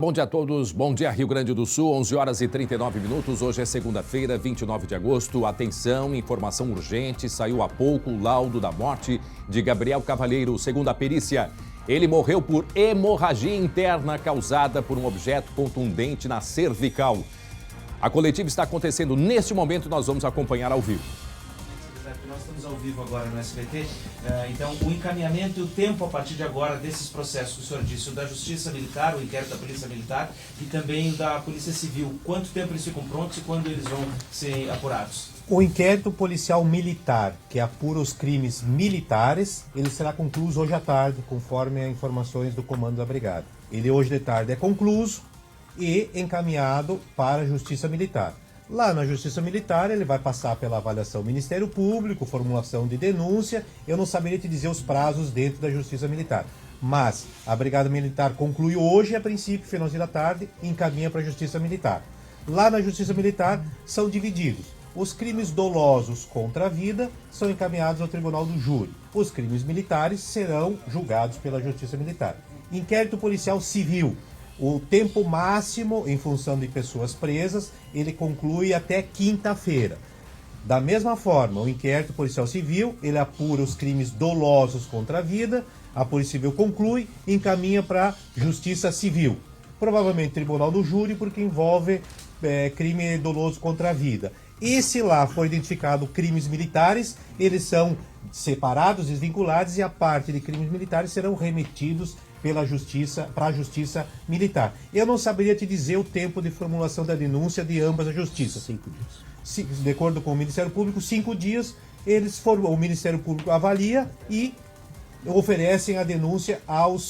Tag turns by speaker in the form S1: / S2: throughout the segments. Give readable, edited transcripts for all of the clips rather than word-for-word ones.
S1: Bom dia a todos, bom dia Rio Grande do Sul, 11 horas e 39 minutos, hoje é segunda-feira, 29 de agosto. Atenção, informação urgente, saiu há pouco o laudo da morte de Gabriel Cavalheiro, segundo a perícia. Ele morreu por hemorragia interna causada por um objeto contundente na cervical. A coletiva está acontecendo neste momento e nós vamos acompanhar ao vivo.
S2: Nós estamos ao vivo agora no SBT, então o encaminhamento e o tempo a partir de agora desses processos que o senhor disse, o da Justiça Militar, o inquérito da Polícia Militar e também o da Polícia Civil, quanto tempo eles ficam prontos e quando eles vão ser apurados?
S3: O inquérito policial militar, que apura os crimes militares, ele será concluído hoje à tarde, conforme as informações do comando da brigada. Ele hoje de tarde é concluído e encaminhado para a Justiça Militar. Lá na Justiça Militar, ele vai passar pela avaliação do Ministério Público, formulação de denúncia. Eu não saberia te dizer os prazos dentro da Justiça Militar. Mas a Brigada Militar conclui hoje, a princípio, finalzinho da tarde, e encaminha para a Justiça Militar. Lá na Justiça Militar são divididos. Os crimes dolosos contra a vida são encaminhados ao Tribunal do Júri. Os crimes militares serão julgados pela Justiça Militar. Inquérito policial civil. O tempo máximo, em função de pessoas presas, ele conclui até quinta-feira. Da mesma forma, o inquérito policial civil, ele apura os crimes dolosos contra a vida, a Polícia Civil conclui e encaminha para a Justiça Civil. Provavelmente Tribunal do Júri, porque envolve crime doloso contra a vida. E se lá for identificado crimes militares, eles são separados, desvinculados, e a parte de crimes militares serão remetidos pela justiça, para a Justiça Militar. Eu não saberia te dizer o tempo de formulação da denúncia de ambas as justiças. 5 dias. De acordo com o Ministério Público, 5 dias, o Ministério Público avalia e oferecem a denúncia às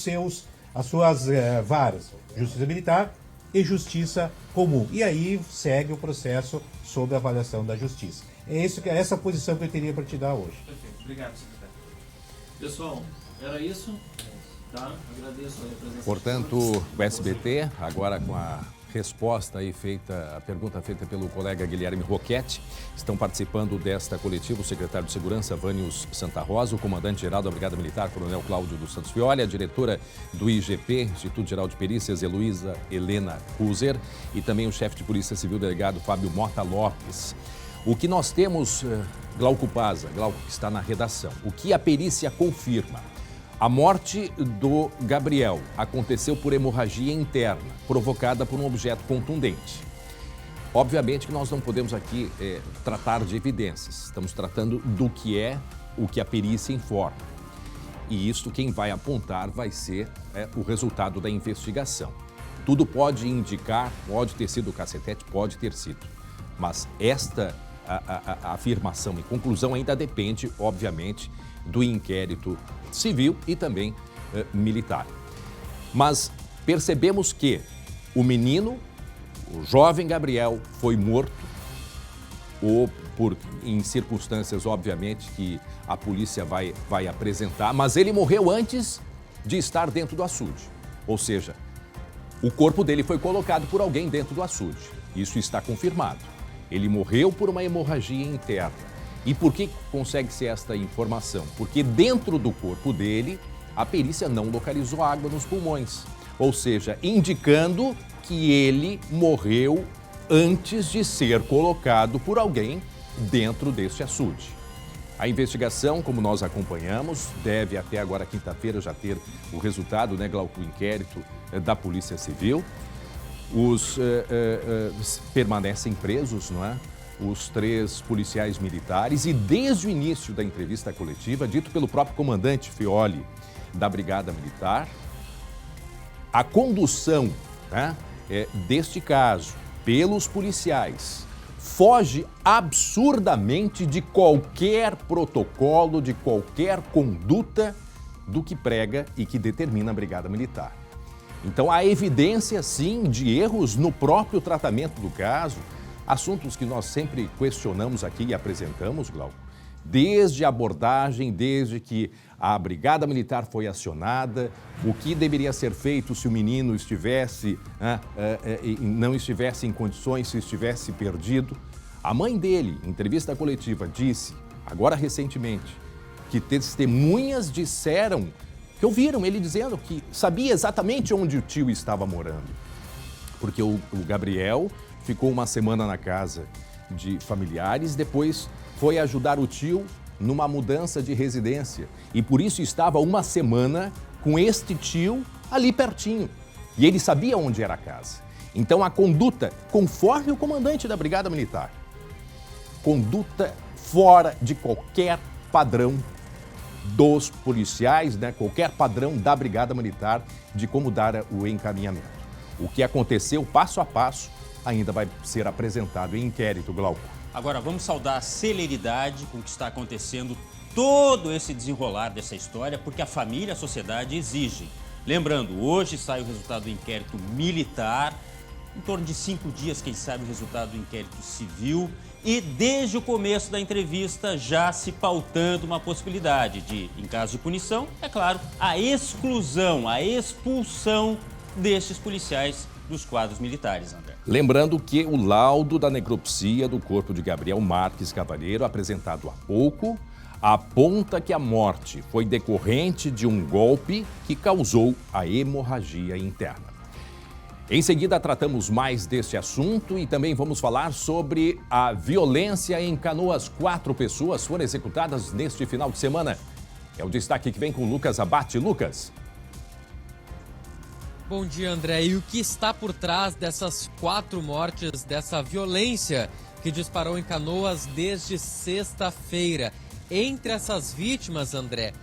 S3: suas varas, Justiça Militar e Justiça Comum. E aí segue o processo sob a avaliação da Justiça. É essa posição que eu teria para te dar hoje.
S2: Perfeito. Obrigado, secretário.
S4: Pessoal, era isso. Tá? Agradeço a presença.
S1: Portanto, o SBT, agora com a resposta aí feita, a pergunta feita pelo colega Guilherme Roquette, estão participando desta coletiva o secretário de Segurança, Vânios Santa Rosa, o comandante-geral da Brigada Militar, Coronel Cláudio dos Santos Fioli, a diretora do IGP, Instituto Geral de Perícias, Heloísa Helena Kuzer, e também o chefe de Polícia Civil, delegado Fábio Mota Lopes. O que nós temos, Glauco Paza, Glauco, que está na redação, o que a perícia confirma? A morte do Gabriel aconteceu por hemorragia interna, provocada por um objeto contundente. Obviamente que nós não podemos aqui tratar de evidências, estamos tratando do que é o que a perícia informa. E isso quem vai apontar vai ser o resultado da investigação. Tudo pode indicar, pode ter sido o cacetete, pode ter sido. Mas esta a afirmação e conclusão ainda depende, obviamente, do inquérito civil e também militar. Mas percebemos que o menino, o jovem Gabriel, foi morto em circunstâncias, obviamente, que a polícia vai apresentar, mas ele morreu antes de estar dentro do açude. Ou seja, o corpo dele foi colocado por alguém dentro do açude. Isso está confirmado. Ele morreu por uma hemorragia interna. E por que consegue ser esta informação? Porque dentro do corpo dele, a perícia não localizou água nos pulmões. Ou seja, indicando que ele morreu antes de ser colocado por alguém dentro deste açude. A investigação, como nós acompanhamos, deve até agora, quinta-feira, já ter o resultado, Glauco, do inquérito da Polícia Civil. Permanecem presos, não é? Os 3 policiais militares e desde o início da entrevista coletiva, dito pelo próprio comandante Fioli da Brigada Militar, a condução deste caso pelos policiais foge absurdamente de qualquer protocolo, de qualquer conduta do que prega e que determina a Brigada Militar. Então há evidência, sim, de erros no próprio tratamento do caso, assuntos que nós sempre questionamos aqui e apresentamos, Glauco, desde a abordagem, desde que a Brigada Militar foi acionada, o que deveria ser feito se o menino não estivesse em condições, se estivesse perdido. A mãe dele, em entrevista coletiva, disse, agora recentemente, que testemunhas disseram que ouviram ele dizendo que sabia exatamente onde o tio estava morando. porque o Gabriel ficou uma semana na casa de familiares, depois foi ajudar o tio numa mudança de residência e por isso estava uma semana com este tio ali pertinho. E ele sabia onde era a casa. Então a conduta, conforme o comandante da Brigada Militar, conduta fora de qualquer padrão dos policiais, né? Qualquer padrão da Brigada Militar de como dar o encaminhamento. O que aconteceu passo a passo ainda vai ser apresentado em inquérito, Glauco.
S5: Agora, vamos saudar a celeridade com que está acontecendo todo esse desenrolar dessa história, porque a família e a sociedade exigem. Lembrando, hoje sai o resultado do inquérito militar, em torno de 5 dias, quem sabe, o resultado do inquérito civil, e desde o começo da entrevista já se pautando uma possibilidade de, em caso de punição, é claro, a exclusão, a expulsão destes policiais dos quadros militares, André.
S1: Lembrando que o laudo da necropsia do corpo de Gabriel Marques Cavalheiro, apresentado há pouco, aponta que a morte foi decorrente de um golpe que causou a hemorragia interna. Em seguida, tratamos mais deste assunto e também vamos falar sobre a violência em Canoas. 4 pessoas foram executadas neste final de semana. É o destaque que vem com Lucas Abate. Lucas.
S6: Bom dia, André. E o que está por trás dessas 4 mortes, dessa violência que disparou em Canoas desde sexta-feira? Entre essas vítimas, André,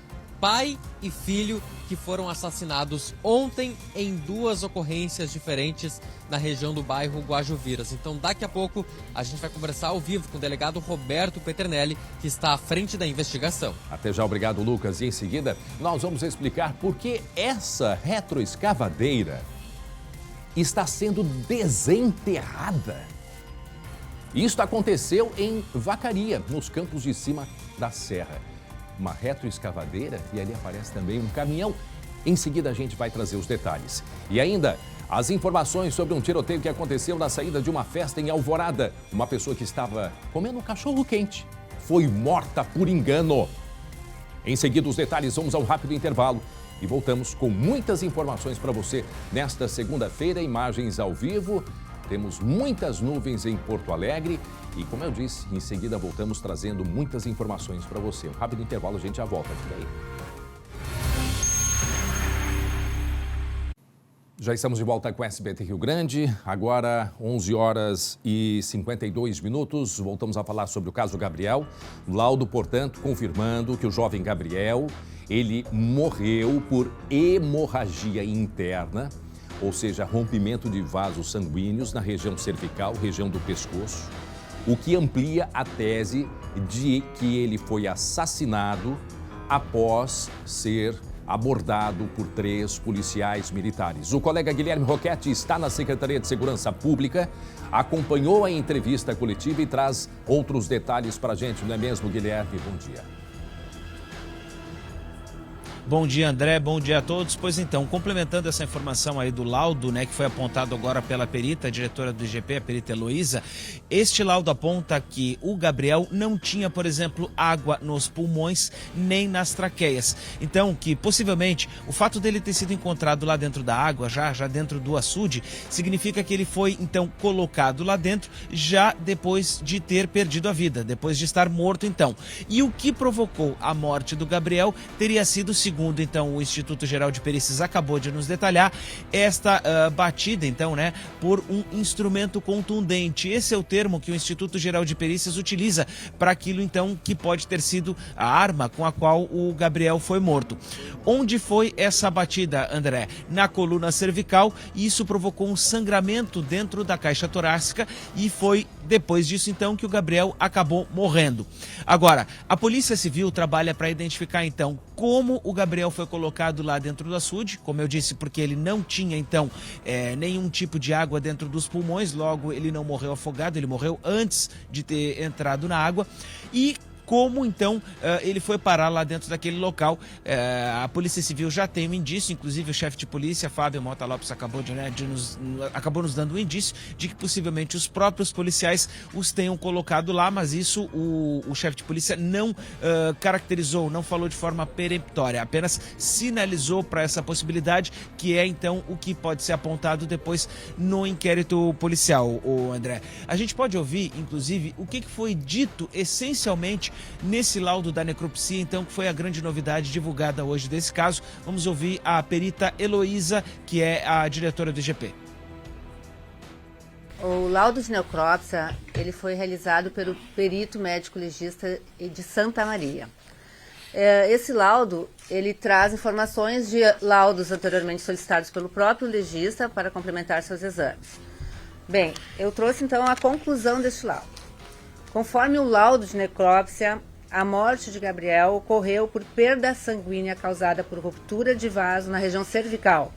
S6: pai e filho que foram assassinados ontem em 2 ocorrências diferentes na região do bairro Guajuviras. Então, daqui a pouco, a gente vai conversar ao vivo com o delegado Roberto Peternelli, que está à frente da investigação.
S1: Até já, obrigado, Lucas. E em seguida, nós vamos explicar por que essa retroescavadeira está sendo desenterrada. Isto aconteceu em Vacaria, nos campos de cima da serra. Uma retroescavadeira e ali aparece também um caminhão. Em seguida a gente vai trazer os detalhes. E ainda as informações sobre um tiroteio que aconteceu na saída de uma festa em Alvorada. Uma pessoa que estava comendo um cachorro quente foi morta por engano. Em seguida os detalhes, vamos ao rápido intervalo e voltamos com muitas informações para você nesta segunda-feira, imagens ao vivo. Temos muitas nuvens em Porto Alegre e, como eu disse, em seguida voltamos trazendo muitas informações para você. Um rápido intervalo, a gente já volta. Fica aí. Já estamos de volta com o SBT Rio Grande, agora 11 horas e 52 minutos. Voltamos a falar sobre o caso Gabriel. Laudo, portanto, confirmando que o jovem Gabriel, ele morreu por hemorragia interna, ou seja, rompimento de vasos sanguíneos na região cervical, região do pescoço, o que amplia a tese de que ele foi assassinado após ser abordado por 3 policiais militares. O colega Guilherme Roquette está na Secretaria de Segurança Pública, acompanhou a entrevista coletiva e traz outros detalhes para a gente, não é mesmo, Guilherme? Bom dia.
S2: Bom dia, André. Bom dia a todos. Pois então, complementando essa informação aí do laudo, né, que foi apontado agora pela perita, a diretora do IGP, a perita Heloísa, este laudo aponta que o Gabriel não tinha, por exemplo, água nos pulmões nem nas traqueias. Então, que possivelmente o fato dele ter sido encontrado lá dentro da água, já dentro do açude, significa que ele foi, então, colocado lá dentro já depois de ter perdido a vida, depois de estar morto, então. E o que provocou a morte do Gabriel teria sido, segundo então o Instituto Geral de Perícias acabou de nos detalhar, esta batida então, né, por um instrumento contundente. Esse é o termo que o Instituto Geral de Perícias utiliza para aquilo então que pode ter sido a arma com a qual o Gabriel foi morto. Onde foi essa batida, André? Na coluna cervical, e isso provocou um sangramento dentro da caixa torácica e foi depois disso então que o Gabriel acabou morrendo. Agora, a Polícia Civil trabalha para identificar então como o Gabriel foi colocado lá dentro do açude, como eu disse, porque ele não tinha então nenhum tipo de água dentro dos pulmões, logo ele não morreu afogado, ele morreu antes de ter entrado na água. E como então ele foi parar lá dentro daquele local. A Polícia Civil já tem um indício, inclusive o chefe de polícia, Fábio Mota Lopes, acabou nos dando um indício de que possivelmente os próprios policiais os tenham colocado lá, mas isso o chefe de polícia não caracterizou, não falou de forma peremptória, apenas sinalizou para essa possibilidade, que é então o que pode ser apontado depois no inquérito policial, o André. A gente pode ouvir, inclusive, o que foi dito essencialmente nesse laudo da necropsia, então, que foi a grande novidade divulgada hoje desse caso. Vamos ouvir a perita Heloísa, que é a diretora do IGP.
S7: O laudo de necrópsia, ele foi realizado pelo perito médico legista de Santa Maria. Esse laudo, ele traz informações de laudos anteriormente solicitados pelo próprio legista para complementar seus exames. Bem, eu trouxe então a conclusão deste laudo. Conforme o laudo de necrópsia, a morte de Gabriel ocorreu por perda sanguínea causada por ruptura de vaso na região cervical,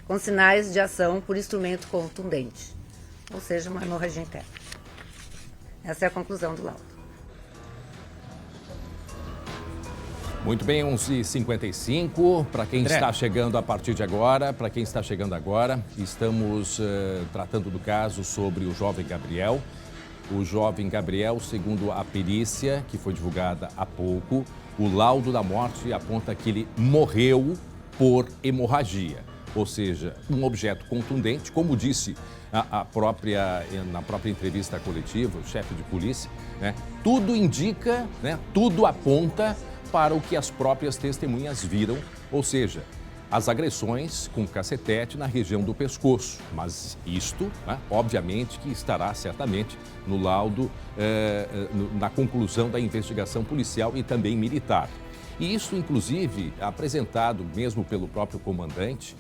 S7: com sinais de ação por instrumento contundente, ou seja, uma hemorragia interna. Essa é a conclusão do laudo.
S1: Muito bem, 11h55. Para quem está chegando a partir de agora, estamos tratando do caso sobre o jovem Gabriel. O jovem Gabriel, segundo a perícia, que foi divulgada há pouco, o laudo da morte aponta que ele morreu por hemorragia, ou seja, um objeto contundente, como disse na própria entrevista coletiva, o chefe de polícia, né? Tudo indica, né? Tudo aponta para o que as próprias testemunhas viram, ou seja, as agressões com cacetete na região do pescoço. Mas isto, né, obviamente, que estará certamente no laudo, na conclusão da investigação policial e também militar. E isso, inclusive, apresentado mesmo pelo próprio comandante,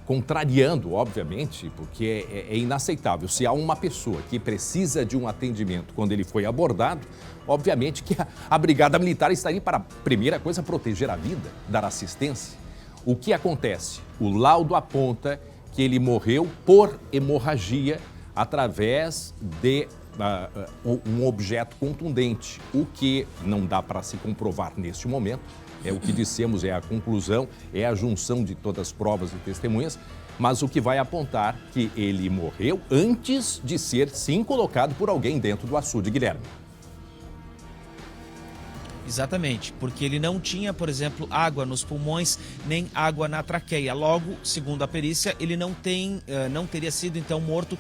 S1: contrariando, obviamente, porque é inaceitável. Se há uma pessoa que precisa de um atendimento quando ele foi abordado, obviamente que a Brigada Militar está aí para, primeira coisa, proteger a vida, dar assistência. O que acontece? O laudo aponta que ele morreu por hemorragia através de um objeto contundente, o que não dá para se comprovar neste momento. É o que dissemos, é a conclusão, é a junção de todas as provas e testemunhas, mas o que vai apontar que ele morreu antes de ser, sim, colocado por alguém dentro do açude, Guilherme.
S2: Exatamente, porque ele não tinha, por exemplo, água nos pulmões, nem água na traqueia. Logo, segundo a perícia, ele não teria sido, então, morto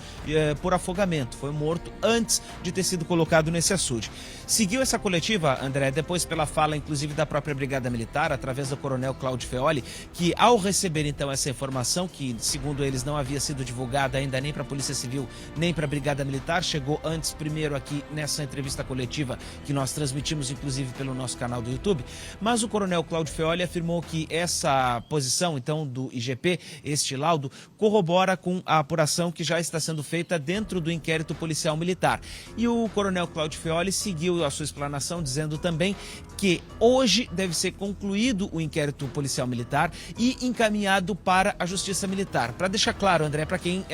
S2: por afogamento. Foi morto antes de ter sido colocado nesse açude. Seguiu essa coletiva, André, depois pela fala, inclusive, da própria Brigada Militar, através do coronel Cláudio Feoli, que ao receber, então, essa informação, que, segundo eles, não havia sido divulgada ainda nem para a Polícia Civil, nem para a Brigada Militar, chegou antes, primeiro, aqui nessa entrevista coletiva, que nós transmitimos, inclusive, pelo nosso canal do YouTube, mas o coronel Cláudio Feoli afirmou que essa posição, então, do IGP, este laudo, corrobora com a apuração que já está sendo feita dentro do inquérito policial militar. E o coronel Cláudio Feoli seguiu a sua explanação dizendo também que hoje deve ser concluído o inquérito policial militar e encaminhado para a Justiça Militar. Para deixar claro, André, para quem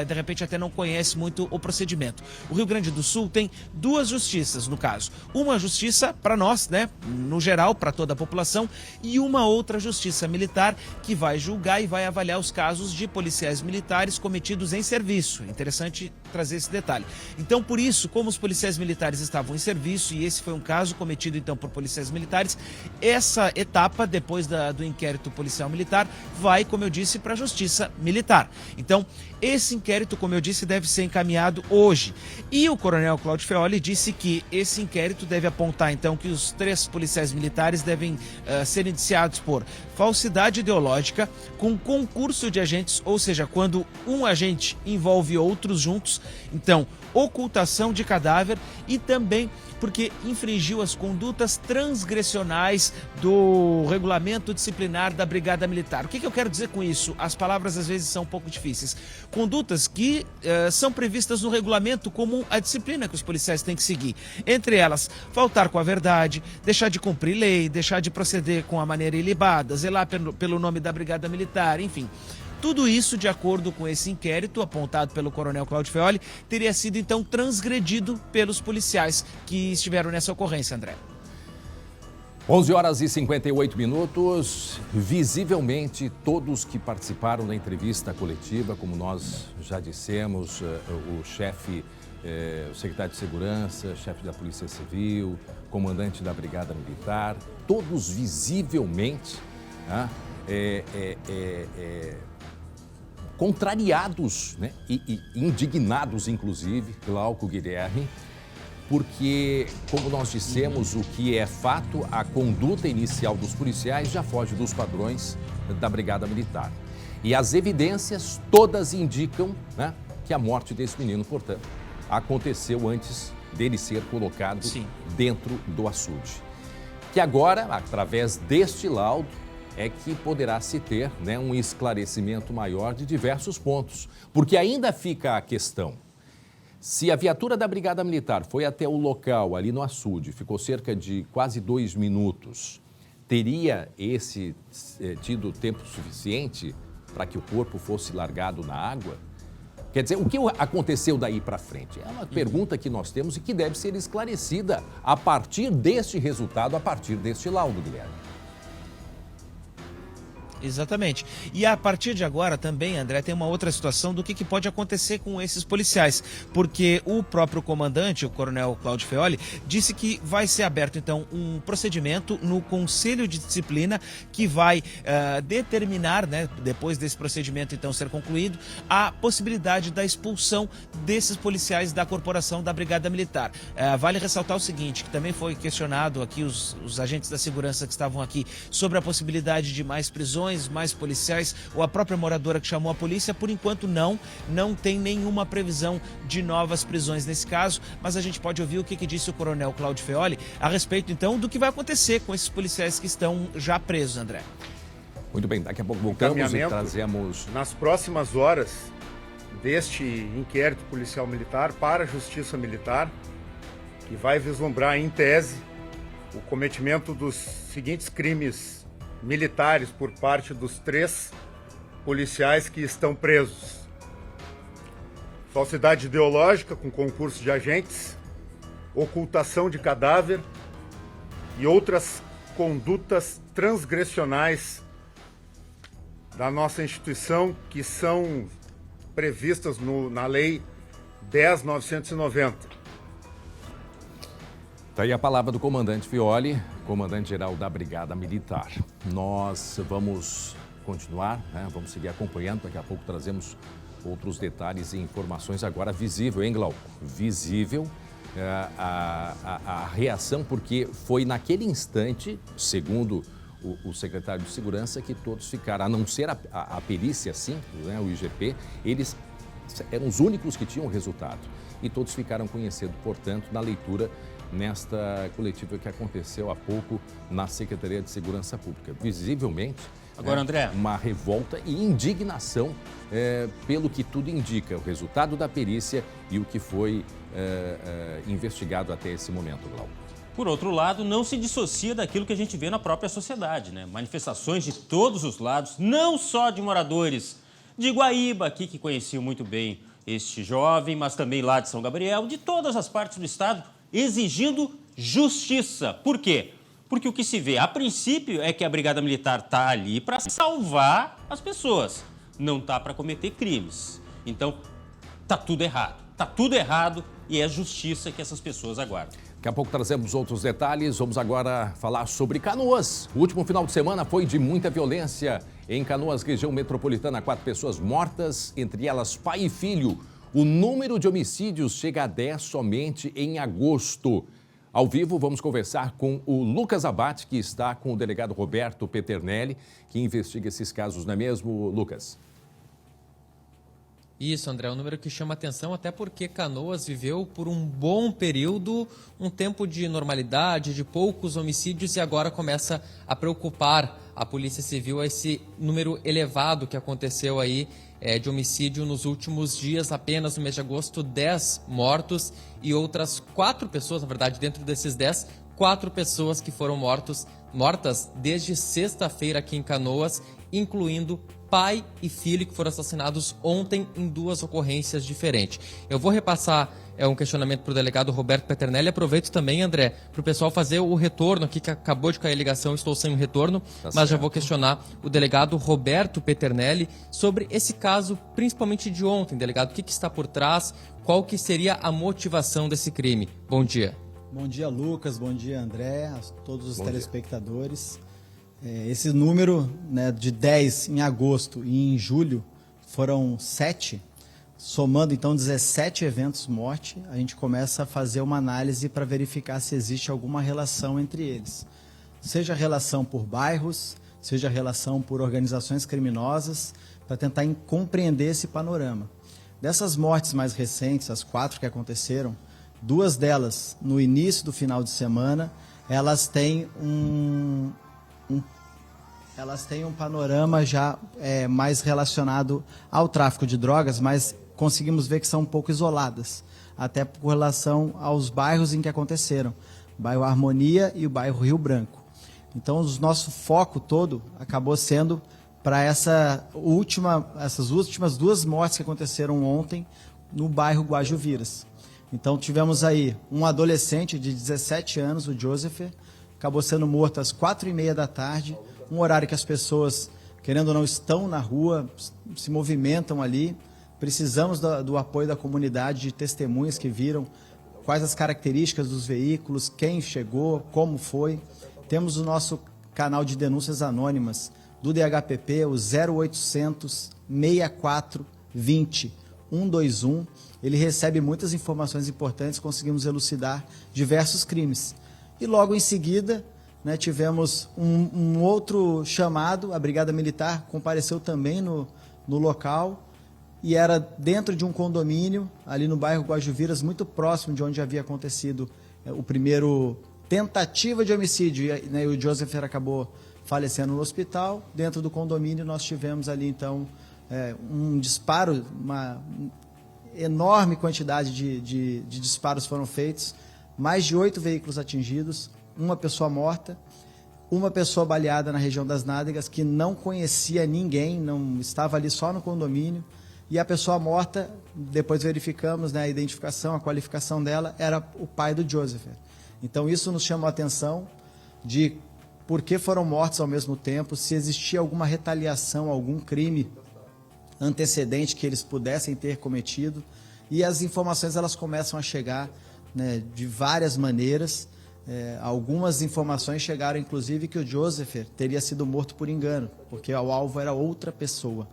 S2: de repente até não conhece muito o procedimento, o Rio Grande do Sul tem duas justiças no caso. Uma justiça para nós, né, no geral, para toda a população, e uma outra justiça militar que vai julgar e vai avaliar os casos de policiais militares cometidos em serviço. É interessante trazer esse detalhe. Então, por isso, como os policiais militares estavam em serviço, e esse foi um caso cometido, então, por policiais militares, essa etapa, depois do inquérito policial militar, vai, como eu disse, para a Justiça Militar. Então, esse inquérito, como eu disse, deve ser encaminhado hoje. E o coronel Cláudio Feoli disse que esse inquérito deve apontar, então, que os 3 policiais militares devem ser indiciados por falsidade ideológica, com concurso de agentes, ou seja, quando um agente envolve outros juntos, então, ocultação de cadáver e também porque infringiu as condutas transgressionais do regulamento disciplinar da Brigada Militar. O que eu quero dizer com isso? As palavras às vezes são um pouco difíceis. Condutas que são previstas no regulamento como a disciplina que os policiais têm que seguir. Entre elas, faltar com a verdade, deixar de cumprir lei, deixar de proceder com a maneira ilibada, zelar pelo nome da Brigada Militar, enfim. Tudo isso, de acordo com esse inquérito apontado pelo coronel Cláudio Feoli, teria sido então transgredido pelos policiais que estiveram nessa ocorrência, André.
S1: 11 horas e 58 minutos. Visivelmente, todos que participaram da entrevista coletiva, como nós já dissemos, o chefe, o secretário de Segurança, chefe da Polícia Civil, comandante da Brigada Militar, todos visivelmente contrariados, né, e indignados, inclusive, Glauco, Guilherme, porque, como nós dissemos, o que é fato, a conduta inicial dos policiais já foge dos padrões da Brigada Militar. E as evidências todas indicam, né, que a morte desse menino, portanto, aconteceu antes dele ser colocado dentro do açude. Que agora, através deste laudo, é que poderá se ter, né, um esclarecimento maior de diversos pontos. Porque ainda fica a questão: se a viatura da Brigada Militar foi até o local, ali no açude, ficou cerca de quase 2 minutos, teria tido tempo suficiente para que o corpo fosse largado na água? Quer dizer, o que aconteceu daí para frente? É uma pergunta que nós temos e que deve ser esclarecida a partir deste resultado, a partir deste laudo, Guilherme.
S2: Exatamente. E a partir de agora também, André, tem uma outra situação do que pode acontecer com esses policiais, porque o próprio comandante, o coronel Cláudio Feoli, disse que vai ser aberto então um procedimento no Conselho de Disciplina que vai determinar, né, depois desse procedimento então ser concluído, a possibilidade da expulsão desses policiais da corporação da Brigada Militar. Vale ressaltar o seguinte, que também foi questionado aqui os agentes da segurança que estavam aqui sobre a possibilidade de mais prisões, mais policiais, ou a própria moradora que chamou a polícia. Por enquanto não tem nenhuma previsão de novas prisões nesse caso, mas a gente pode ouvir o que disse o coronel Cláudio Feoli a respeito então do que vai acontecer com esses policiais que estão já presos, André.
S1: Muito bem, daqui a pouco voltamos e trazemos...
S8: Nas próximas horas deste inquérito policial militar para a Justiça Militar, que vai vislumbrar em tese o cometimento dos seguintes crimes militares por parte dos 3 policiais que estão presos: falsidade ideológica com concurso de agentes, ocultação de cadáver e outras condutas transgressionais da nossa instituição que são previstas na Lei 10.990.
S1: Está aí a palavra do comandante Feoli, comandante-geral da Brigada Militar. Nós vamos continuar, né? Vamos seguir acompanhando. Daqui a pouco trazemos outros detalhes e informações. Agora visível, hein, Glauco? Visível a reação, porque foi naquele instante, segundo o secretário de Segurança, que todos ficaram, a não ser a perícia, sim, né, o IGP, eles eram os únicos que tinham o resultado. E todos ficaram conhecendo, portanto, na leitura nesta coletiva que aconteceu há pouco na Secretaria de Segurança Pública. Visivelmente,
S5: agora, André,
S1: uma revolta e indignação pelo que tudo indica, o resultado da perícia e o que foi investigado até esse momento, Glauco.
S5: Por outro lado, não se dissocia daquilo que a gente vê na própria sociedade, né? Manifestações de todos os lados, não só de moradores de Guaíba, aqui que conheciam muito bem este jovem, mas também lá de São Gabriel, de todas as partes do estado, exigindo justiça. Por quê? Porque o que se vê, a princípio, é que a Brigada Militar está ali para salvar as pessoas, não está para cometer crimes. Então, está tudo errado e é a justiça que essas pessoas aguardam.
S1: Daqui a pouco trazemos outros detalhes. Vamos agora falar sobre Canoas. O último final de semana foi de muita violência. Em Canoas, região metropolitana, 4 pessoas mortas, entre elas pai e filho. O número de homicídios chega a 10 somente em agosto. Ao vivo, vamos conversar com o Lucas Abate, que está com o delegado Roberto Peternelli, que investiga esses casos, não é mesmo, Lucas?
S6: Isso, André, é um número que chama atenção, até porque Canoas viveu por um bom período, um tempo de normalidade, de poucos homicídios, e agora começa a preocupar a Polícia Civil esse número elevado que aconteceu aí de homicídio nos últimos dias. Apenas no mês de agosto, 10 mortos e outras 4 pessoas, na verdade, dentro desses 10, 4 pessoas que foram mortas desde sexta-feira aqui em Canoas, incluindo pai e filho que foram assassinados ontem em 2 ocorrências diferentes. Eu vou repassar um questionamento para o delegado Roberto Peternelli. Aproveito também, André, para o pessoal fazer o retorno aqui, que acabou de cair a ligação, estou sem o retorno, mas já vou questionar o delegado Roberto Peternelli sobre esse caso, principalmente de ontem. Delegado, o que está por trás? Qual que seria a motivação desse crime? Bom dia.
S9: Bom dia, Lucas. Bom dia, André, a todos os telespectadores. Esse número, né, de 10 em agosto e em julho foram 7, somando então 17 eventos morte, a gente começa a fazer uma análise para verificar se existe alguma relação entre eles. Seja relação por bairros, seja relação por organizações criminosas, para tentar compreender esse panorama. Dessas mortes mais recentes, as 4 que aconteceram, 2 delas no início do final de semana, elas têm um panorama já mais relacionado ao tráfico de drogas, mas conseguimos ver que são um pouco isoladas, até por relação aos bairros em que aconteceram, o bairro Harmonia e o bairro Rio Branco. Então, o nosso foco todo acabou sendo para essas últimas 2 mortes que aconteceram ontem no bairro Guajuviras. Então, tivemos aí um adolescente de 17 anos, o Joseph, acabou sendo morto às 4h30 da tarde, um horário que as pessoas, querendo ou não, estão na rua, se movimentam ali. Precisamos do apoio da comunidade, de testemunhas que viram quais as características dos veículos, quem chegou, como foi. Temos o nosso canal de denúncias anônimas do DHPP, o 0800 64 20 121. Ele recebe muitas informações importantes, conseguimos elucidar diversos crimes. E logo em seguida, né, tivemos um outro chamado, a Brigada Militar compareceu também no local, e era dentro de um condomínio, ali no bairro Guajuviras, muito próximo de onde havia acontecido o primeiro tentativa de homicídio, né, e o Joseph acabou falecendo no hospital. Dentro do condomínio nós tivemos ali então um disparo, uma enorme quantidade de disparos foram feitos, mais de 8 veículos atingidos, uma pessoa morta, uma pessoa baleada na região das nádegas que não conhecia ninguém, não estava ali só no condomínio, e a pessoa morta, depois verificamos, né, a identificação, a qualificação dela, era o pai do Joseph. Então isso nos chamou a atenção de por que foram mortos ao mesmo tempo, se existia alguma retaliação, algum crime antecedente que eles pudessem ter cometido, e as informações elas começam a chegar, né, de várias maneiras. Algumas informações chegaram inclusive que o Joseph teria sido morto por engano, porque o alvo era outra pessoa.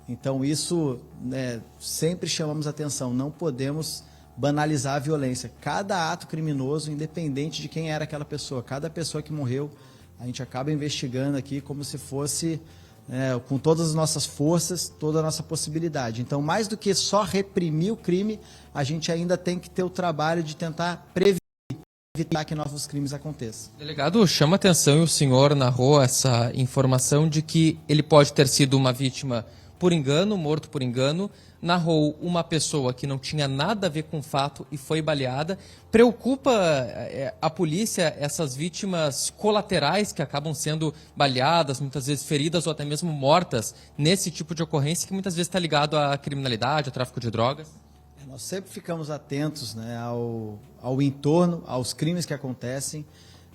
S9: Então isso, né, sempre chamamos atenção, não podemos banalizar a violência. Cada ato criminoso, independente de quem era aquela pessoa, cada pessoa que morreu, a gente acaba investigando aqui como se fosse, com todas as nossas forças, toda a nossa possibilidade. Então, mais do que só reprimir o crime, a gente ainda tem que ter o trabalho de tentar prevenir, evitar que novos crimes aconteçam.
S6: Delegado, chama atenção, e o senhor narrou essa informação de que ele pode ter sido uma vítima por engano, morto por engano, narrou uma pessoa que não tinha nada a ver com o fato e foi baleada. Preocupa a polícia essas vítimas colaterais que acabam sendo baleadas, muitas vezes feridas ou até mesmo mortas nesse tipo de ocorrência que muitas vezes está ligado à criminalidade, ao tráfico de drogas?
S9: Nós sempre ficamos atentos, né, ao entorno, aos crimes que acontecem,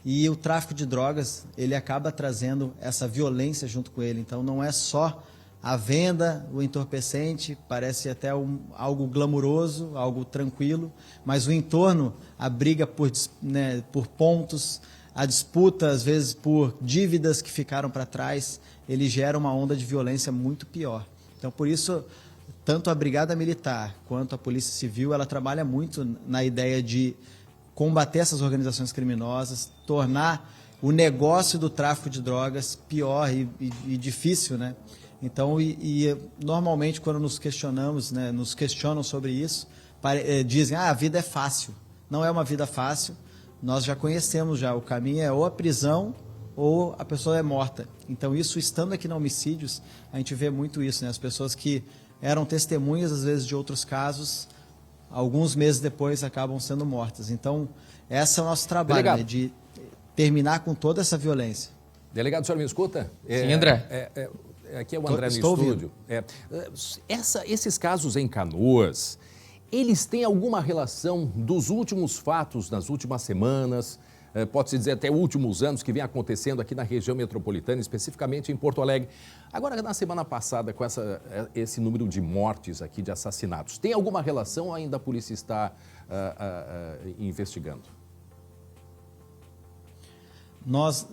S9: e o tráfico de drogas ele acaba trazendo essa violência junto com ele. Então não é só a venda, o entorpecente, parece até algo glamuroso, algo tranquilo, mas o entorno, a briga por pontos, a disputa, às vezes, por dívidas que ficaram para trás, ele gera uma onda de violência muito pior. Então, por isso, tanto a Brigada Militar quanto a Polícia Civil, ela trabalha muito na ideia de combater essas organizações criminosas, tornar o negócio do tráfico de drogas pior e difícil, né? Então, normalmente, quando nos questionamos, né, nos questionam sobre isso, dizem, a vida é fácil. Não é uma vida fácil, nós já conhecemos o caminho é ou a prisão ou a pessoa é morta. Então, isso, estando aqui na Homicídios, a gente vê muito isso, né? As pessoas que eram testemunhas, às vezes, de outros casos, alguns meses depois acabam sendo mortas. Então, esse é o nosso trabalho, né, de terminar com toda essa violência.
S1: Delegado, o senhor me escuta?
S6: Sim, André.
S1: aqui é o André no estúdio. Esses casos em Canoas, eles têm alguma relação dos últimos fatos, nas últimas semanas, pode-se dizer até últimos anos, que vem acontecendo aqui na região metropolitana, especificamente em Porto Alegre. Agora, na semana passada, com esse número de mortes aqui, de assassinatos, tem alguma relação ou ainda a polícia está investigando?
S9: Nós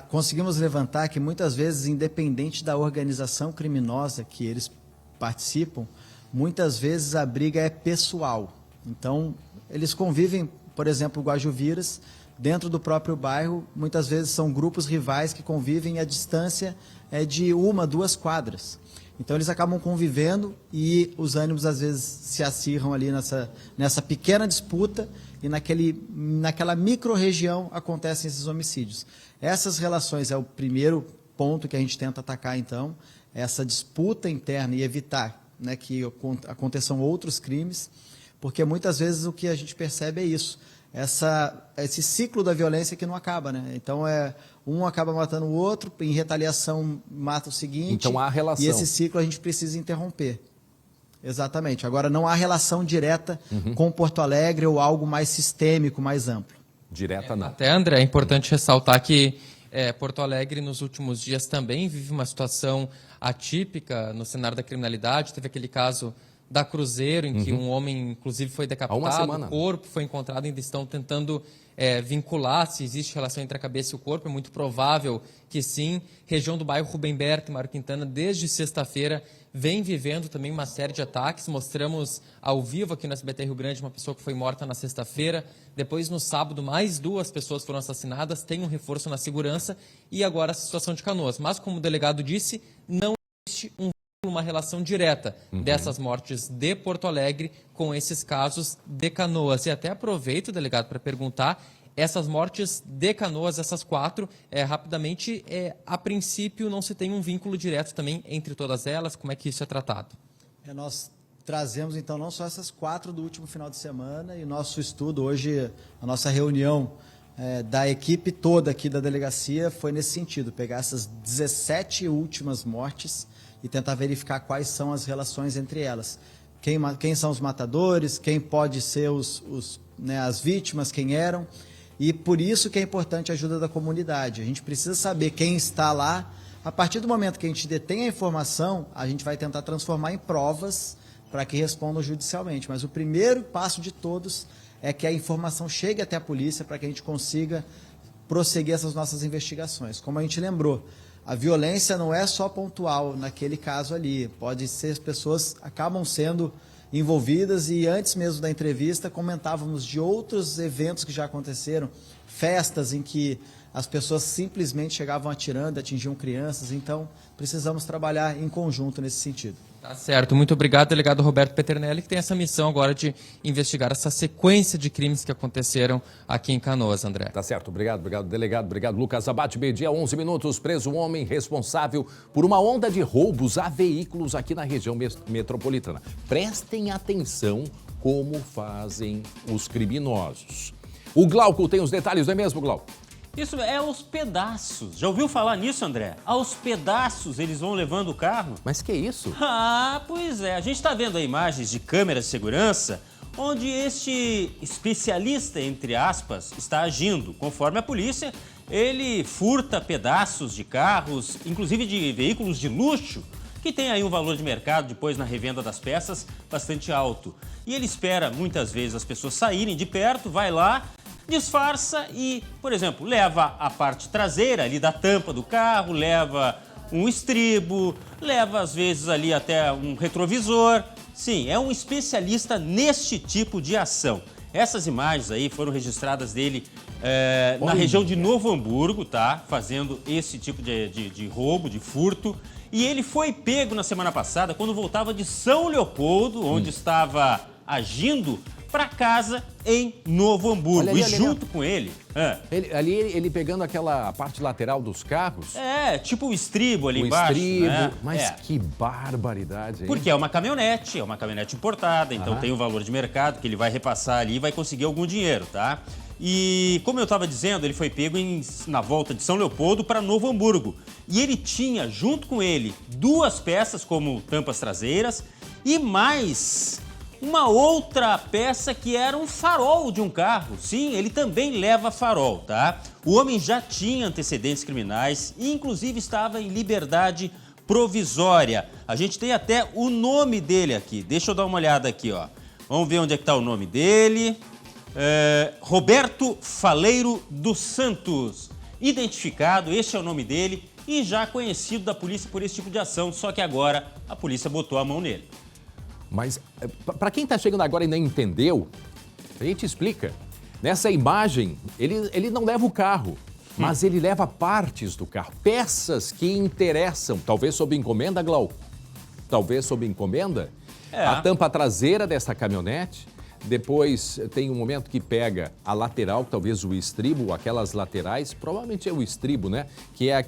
S9: conseguimos levantar que muitas vezes, independente da organização criminosa que eles participam, muitas vezes a briga é pessoal. Então, eles convivem, por exemplo, Guajuviras, dentro do próprio bairro, muitas vezes são grupos rivais que convivem, e a distância é de 1, 2 quadras. Então eles acabam convivendo e os ânimos às vezes se acirram ali nessa pequena disputa e naquela micro-região acontecem esses homicídios. Essas relações é o primeiro ponto que a gente tenta atacar, então, essa disputa interna e evitar, né, que aconteçam outros crimes, porque muitas vezes o que a gente percebe é isso. Esse ciclo da violência que não acaba, né? Então, um acaba matando o outro, em retaliação mata o seguinte.
S1: Então, há relação.
S9: E esse ciclo a gente precisa interromper. Exatamente. Agora, não há relação direta com Porto Alegre ou algo mais sistêmico, mais amplo.
S1: Direta não.
S6: Até, André, é importante ressaltar que Porto Alegre, nos últimos dias, também vive uma situação atípica no cenário da criminalidade. Teve aquele caso da Cruzeiro, em que um homem, inclusive, foi decapitado, o corpo foi encontrado, ainda estão tentando vincular se existe relação entre a cabeça e o corpo, é muito provável que sim. Região do bairro Rubem Berta, Mário Quintana, desde sexta-feira, vem vivendo também uma série de ataques. Mostramos ao vivo aqui no SBT Rio Grande uma pessoa que foi morta na sexta-feira, depois no sábado mais 2 pessoas foram assassinadas, tem um reforço na segurança e agora a situação de Canoas. Mas, como o delegado disse, não existe uma relação direta dessas mortes de Porto Alegre com esses casos de Canoas. E até aproveito, delegado, para perguntar, essas mortes de Canoas, essas 4, rapidamente, a princípio não se tem um vínculo direto também entre todas elas, como é que isso é tratado?
S9: Nós trazemos, então, não só essas 4 do último final de semana, e nosso estudo hoje, a nossa reunião da equipe toda aqui da delegacia foi nesse sentido, pegar essas 17 últimas mortes e tentar verificar quais são as relações entre elas. Quem são os matadores, quem pode ser as vítimas, quem eram. E por isso que é importante a ajuda da comunidade. A gente precisa saber quem está lá. A partir do momento que a gente detém a informação, a gente vai tentar transformar em provas para que respondam judicialmente. Mas o primeiro passo de todos é que a informação chegue até a polícia para que a gente consiga prosseguir essas nossas investigações. Como a gente lembrou, a violência não é só pontual naquele caso ali. Pode ser, as pessoas acabam sendo envolvidas e antes mesmo da entrevista comentávamos de outros eventos que já aconteceram, festas em que as pessoas simplesmente chegavam atirando, atingiam crianças, então precisamos trabalhar em conjunto nesse sentido.
S6: Tá certo. Muito obrigado, delegado Roberto Peternelli, que tem essa missão agora de investigar essa sequência de crimes que aconteceram aqui em Canoas, André.
S1: Tá certo. Obrigado, delegado. Obrigado, Lucas Abate. Meio-dia, 11 minutos. Preso um homem responsável por uma onda de roubos a veículos aqui na região metropolitana. Prestem atenção como fazem os criminosos. O Glauco tem os detalhes, não é mesmo, Glauco?
S5: Isso é aos pedaços. Já ouviu falar nisso, André? Aos pedaços eles vão levando o carro.
S1: Mas que isso?
S5: Ah, pois é. A gente está vendo aí imagens de câmeras de segurança onde este especialista, entre aspas, está agindo. Conforme a polícia, ele furta pedaços de carros, inclusive de veículos de luxo, que tem aí um valor de mercado depois na revenda das peças bastante alto. E ele espera muitas vezes as pessoas saírem de perto, vai lá, disfarça e, por exemplo, leva a parte traseira ali da tampa do carro, leva um estribo, leva às vezes ali até um retrovisor. Sim, é um especialista neste tipo de ação. Essas imagens aí foram registradas dele na região de Novo Hamburgo, tá? Fazendo esse tipo de roubo, de furto. E ele foi pego na semana passada quando voltava de São Leopoldo, onde estava agindo, para casa em Novo Hamburgo. Ali, junto com ele...
S1: Ele pegando aquela parte lateral dos carros?
S5: Tipo o estribo ali embaixo. O estribo, né?
S1: Mas que barbaridade, hein?
S5: Porque é uma caminhonete importada, então tem um valor de mercado que ele vai repassar ali e vai conseguir algum dinheiro, tá? E, como eu estava dizendo, ele foi pego na volta de São Leopoldo para Novo Hamburgo. E ele tinha, junto com ele, 2 peças, como tampas traseiras, e mais uma outra peça que era um farol de um carro. Sim, ele também leva farol, tá? O homem já tinha antecedentes criminais e, inclusive, estava em liberdade provisória. A gente tem até o nome dele aqui. Deixa eu dar uma olhada aqui, ó. Vamos ver onde é que está o nome dele. Roberto Faleiro dos Santos. Identificado, este é o nome dele e já conhecido da polícia por esse tipo de ação, só que agora a polícia botou a mão nele.
S1: Mas, para quem está chegando agora e não entendeu, a gente explica. Nessa imagem, ele não leva o carro, mas ele leva partes do carro, peças que interessam, talvez sob encomenda, Glauco? Talvez sob encomenda? A tampa traseira dessa caminhonete, depois tem um momento que pega a lateral, talvez o estribo, aquelas laterais, provavelmente é o estribo, né? Que é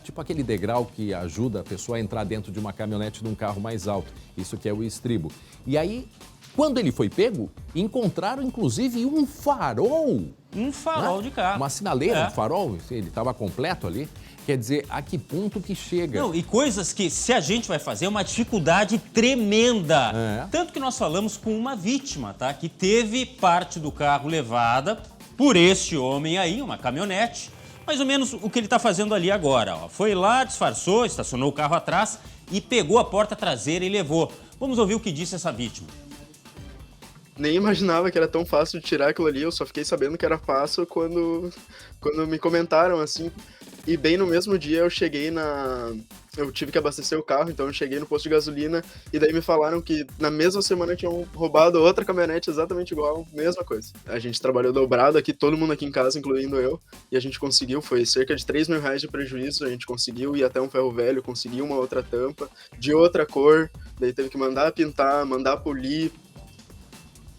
S1: tipo aquele degrau que ajuda a pessoa a entrar dentro de uma caminhonete de um carro mais alto. Isso que é o estribo. E aí, quando ele foi pego, encontraram inclusive um farol.
S5: Um farol, né? De carro.
S1: Uma sinaleira, um farol, ele estava completo ali. Quer dizer, a que ponto que chega?
S5: Não, e coisas que, se a gente vai fazer, é uma dificuldade tremenda. Tanto que nós falamos com uma vítima, tá? Que teve parte do carro levada por este homem aí, uma caminhonete. Mais ou menos o que ele está fazendo ali agora, ó. Foi lá, disfarçou, estacionou o carro atrás e pegou a porta traseira e levou. Vamos ouvir o que disse essa vítima.
S10: Nem imaginava que era tão fácil de tirar aquilo ali, eu só fiquei sabendo que era fácil quando me comentaram, assim. E bem no mesmo dia eu tive que abastecer o carro, então eu cheguei no posto de gasolina e daí me falaram que na mesma semana tinham roubado outra caminhonete exatamente igual, mesma coisa. A gente trabalhou dobrado aqui, todo mundo aqui em casa, incluindo eu, e a gente conseguiu, foi cerca de R$3 mil de prejuízo, a gente conseguiu ir até um ferro velho, conseguiu uma outra tampa, de outra cor, daí teve que mandar pintar, mandar polir.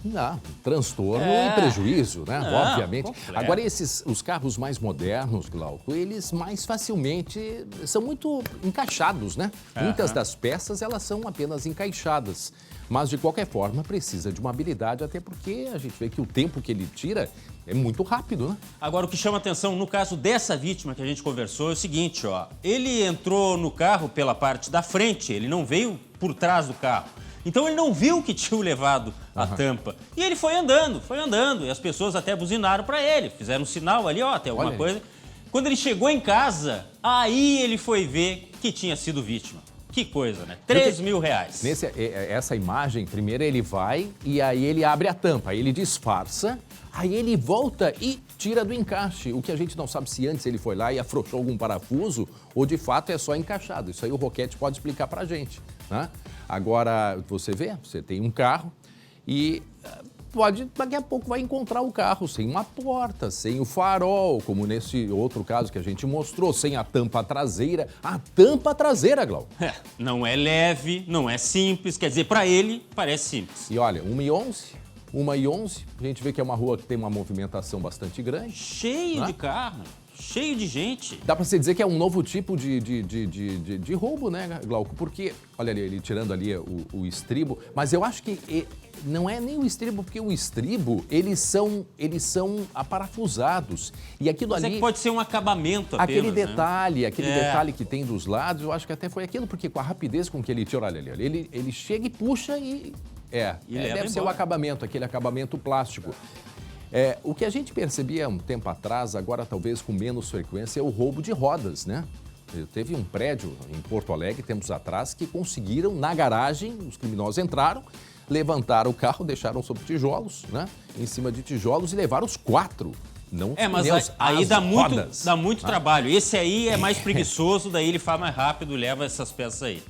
S1: Não, transtorno e prejuízo, né? Obviamente.
S5: Completo.
S1: Agora, os carros mais modernos, Glauco, eles mais facilmente são muito encaixados, né? Muitas das peças, elas são apenas encaixadas. Mas, de qualquer forma, precisa de uma habilidade, até porque a gente vê que o tempo que ele tira é muito rápido, né?
S5: Agora, o que chama atenção no caso dessa vítima que a gente conversou é o seguinte, ó. Ele entrou no carro pela parte da frente, ele não veio por trás do carro. Então ele não viu que tinha levado a tampa. E ele foi andando. E as pessoas até buzinaram para ele. Fizeram um sinal ali, ó, tem alguma coisa. Quando ele chegou em casa, aí ele foi ver que tinha sido vítima. Que coisa, né? R$3 mil.
S1: Essa imagem, primeiro ele vai e aí ele abre a tampa, aí ele disfarça, aí ele volta e tira do encaixe. O que a gente não sabe se antes ele foi lá e afrouxou algum parafuso ou de fato é só encaixado. Isso aí o Roquete pode explicar pra gente, né? Agora, você vê, você tem um carro e daqui a pouco vai encontrar o carro sem uma porta, sem o farol, como nesse outro caso que a gente mostrou, sem a tampa traseira. A tampa traseira, Glauco.
S5: Não é leve, não é simples, quer dizer, para ele parece simples.
S1: E olha, 1h11, a gente vê que é uma rua que tem uma movimentação bastante grande.
S5: Cheio de carro. Cheio de gente.
S1: Dá pra você dizer que é um novo tipo de roubo, né, Glauco? Porque, olha ali, ele tirando ali o estribo, mas eu acho que não é nem o estribo, porque o estribo, eles são aparafusados. E aquilo
S5: mas
S1: ali...
S5: é que pode ser um acabamento apenas,
S1: aquele detalhe que tem dos lados, eu acho que até foi aquilo, porque com a rapidez com que ele tira, olha ali, ele chega e puxa e deve ser o acabamento, aquele acabamento plástico. O que a gente percebia um tempo atrás, agora talvez com menos frequência, é o roubo de rodas, né? Teve um prédio em Porto Alegre, tempos atrás, que conseguiram, na garagem, os criminosos entraram, levantaram o carro, deixaram sobre tijolos, né? Em cima de tijolos e levaram os 4. Não
S5: mas aí dá muito trabalho. Esse aí é mais preguiçoso, daí ele faz mais rápido, leva essas peças aí.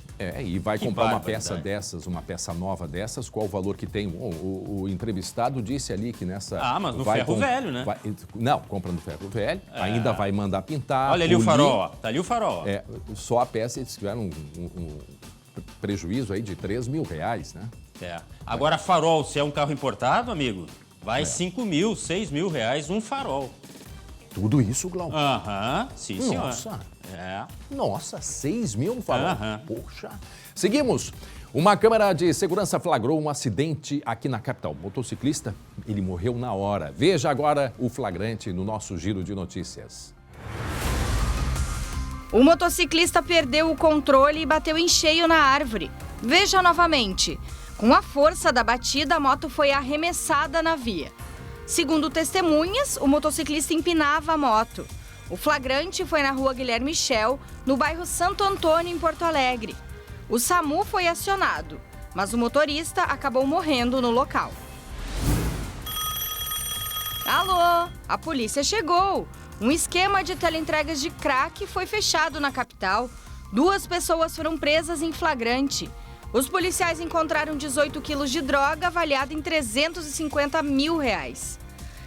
S1: E vai comprar uma peça dessas, uma peça nova dessas, qual o valor que tem? O entrevistado disse ali que nessa...
S5: mas no ferro velho, né?
S1: Não, compra no ferro velho, ainda vai mandar pintar,
S5: olha ali o farol, ó. Tá ali o farol.
S1: Só a peça eles tiveram um prejuízo aí de R$3 mil, né?
S5: Agora farol, se é um carro importado, amigo, vai 5 mil, 6 mil reais um farol.
S1: Tudo isso, Glauco?
S5: Sim, senhor.
S1: Nossa, 6 mil um farol? Poxa. Seguimos. Uma câmera de segurança flagrou um acidente aqui na capital. O motociclista, ele morreu na hora. Veja agora o flagrante no nosso giro de notícias.
S11: O motociclista perdeu o controle e bateu em cheio na árvore. Veja novamente. Com a força da batida, a moto foi arremessada na via. Segundo testemunhas, o motociclista empinava a moto. O flagrante foi na rua Guilherme Michel, no bairro Santo Antônio, em Porto Alegre. O SAMU foi acionado, mas o motorista acabou morrendo no local. Alô, a polícia chegou. Um esquema de teleentregas de crack foi fechado na capital. 2 pessoas foram presas em flagrante. Os policiais encontraram 18 quilos de droga avaliada em R$350 mil.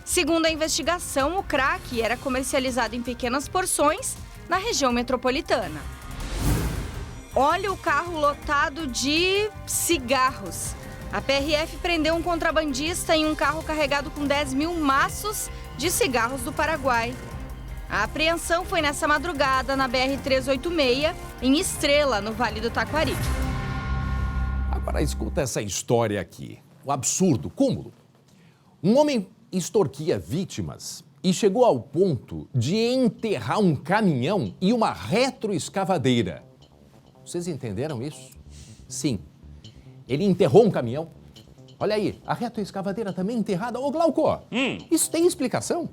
S11: Segundo a investigação, o crack era comercializado em pequenas porções na região metropolitana. Olha o carro lotado de cigarros. A PRF prendeu um contrabandista em um carro carregado com 10 mil maços de cigarros do Paraguai. A apreensão foi nessa madrugada na BR-386, em Estrela, no Vale do Taquari.
S1: Agora escuta essa história aqui. O absurdo, cúmulo. Um homem extorquia vítimas e chegou ao ponto de enterrar um caminhão e uma retroescavadeira. Vocês entenderam isso? Sim. Ele enterrou um caminhão. Olha aí, a retroescavadeira também enterrada. Ô, Glauco, isso tem explicação?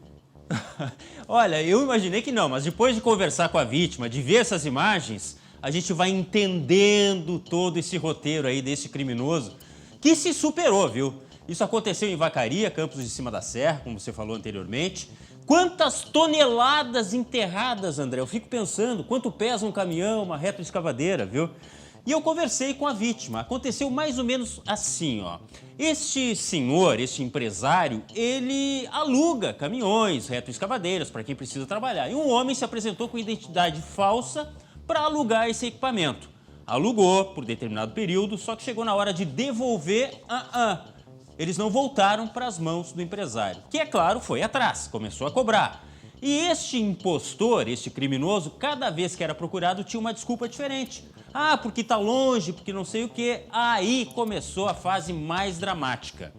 S5: Olha, eu imaginei que não, mas depois de conversar com a vítima, de ver essas imagens, a gente vai entendendo todo esse roteiro aí desse criminoso que se superou, viu? Isso aconteceu em Vacaria, Campos de Cima da Serra, como você falou anteriormente. Quantas toneladas enterradas, André? Eu fico pensando, quanto pesa um caminhão, uma retroescavadeira, viu? E eu conversei com a vítima. Aconteceu mais ou menos assim, ó. Este senhor, este empresário, ele aluga caminhões, retroescavadeiras para quem precisa trabalhar. E um homem se apresentou com identidade falsa para alugar esse equipamento. Alugou por determinado período, só que chegou na hora de devolver, eles não voltaram para as mãos do empresário, que, é claro, foi atrás, começou a cobrar. E este impostor, este criminoso, cada vez que era procurado tinha uma desculpa diferente. Ah, porque tá longe, porque não sei o quê. Aí começou a fase mais dramática.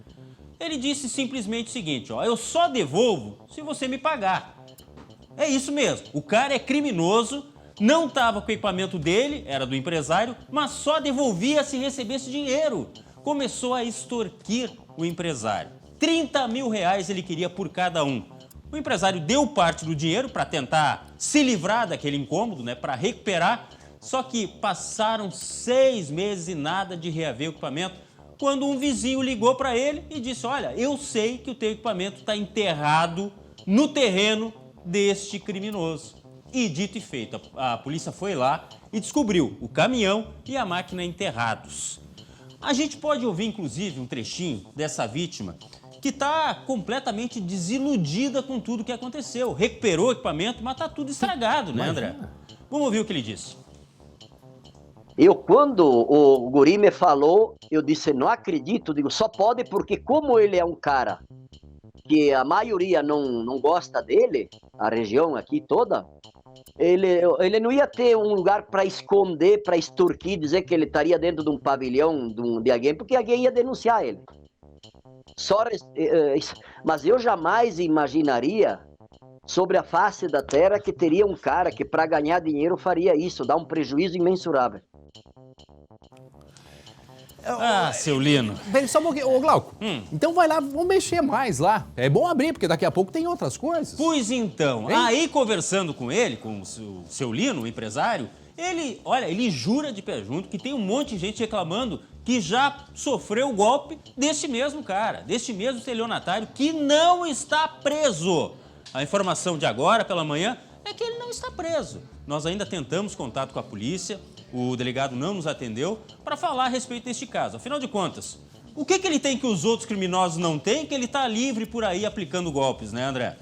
S5: Ele disse simplesmente o seguinte, ó, eu só devolvo se você me pagar. É isso mesmo, o cara é criminoso, não estava com o equipamento dele, era do empresário, mas só devolvia se recebesse dinheiro. Começou a extorquir o empresário. R$30 mil ele queria por cada um. O empresário deu parte do dinheiro para tentar se livrar daquele incômodo, né, para recuperar, só que passaram 6 meses e nada de reaver o equipamento, quando um vizinho ligou para ele e disse, olha, eu sei que o teu equipamento está enterrado no terreno deste criminoso. E dito e feito, a polícia foi lá e descobriu o caminhão e a máquina enterrados. A gente pode ouvir, inclusive, um trechinho dessa vítima que está completamente desiludida com tudo que aconteceu. Recuperou o equipamento, mas está tudo estragado, né, André? Vamos ouvir o que ele disse.
S12: Quando o guri me falou, eu disse, não acredito, digo, só pode porque como ele é um cara que a maioria não gosta dele, a região aqui toda, ele não ia ter um lugar para esconder, para extorquir, dizer que ele estaria dentro de um pavilhão de alguém, porque alguém ia denunciar ele. Mas eu jamais imaginaria sobre a face da terra que teria um cara que para ganhar dinheiro faria isso, dá um prejuízo imensurável.
S5: Ah, seu Lino.
S1: Só um pouquinho. Ô, Glauco, então vai lá, vamos mexer mais lá. É bom abrir, porque daqui a pouco tem outras coisas.
S5: Pois então, aí conversando com ele, com o seu Lino, o empresário, ele jura de pé junto que tem um monte de gente reclamando que já sofreu o golpe deste mesmo cara, deste mesmo estelionatário que não está preso. A informação de agora, pela manhã, é que ele não está preso. Nós ainda tentamos contato com a polícia, o delegado não nos atendeu para falar a respeito deste caso. Afinal de contas, o que ele tem que os outros criminosos não têm, que ele está livre por aí aplicando golpes, né, André?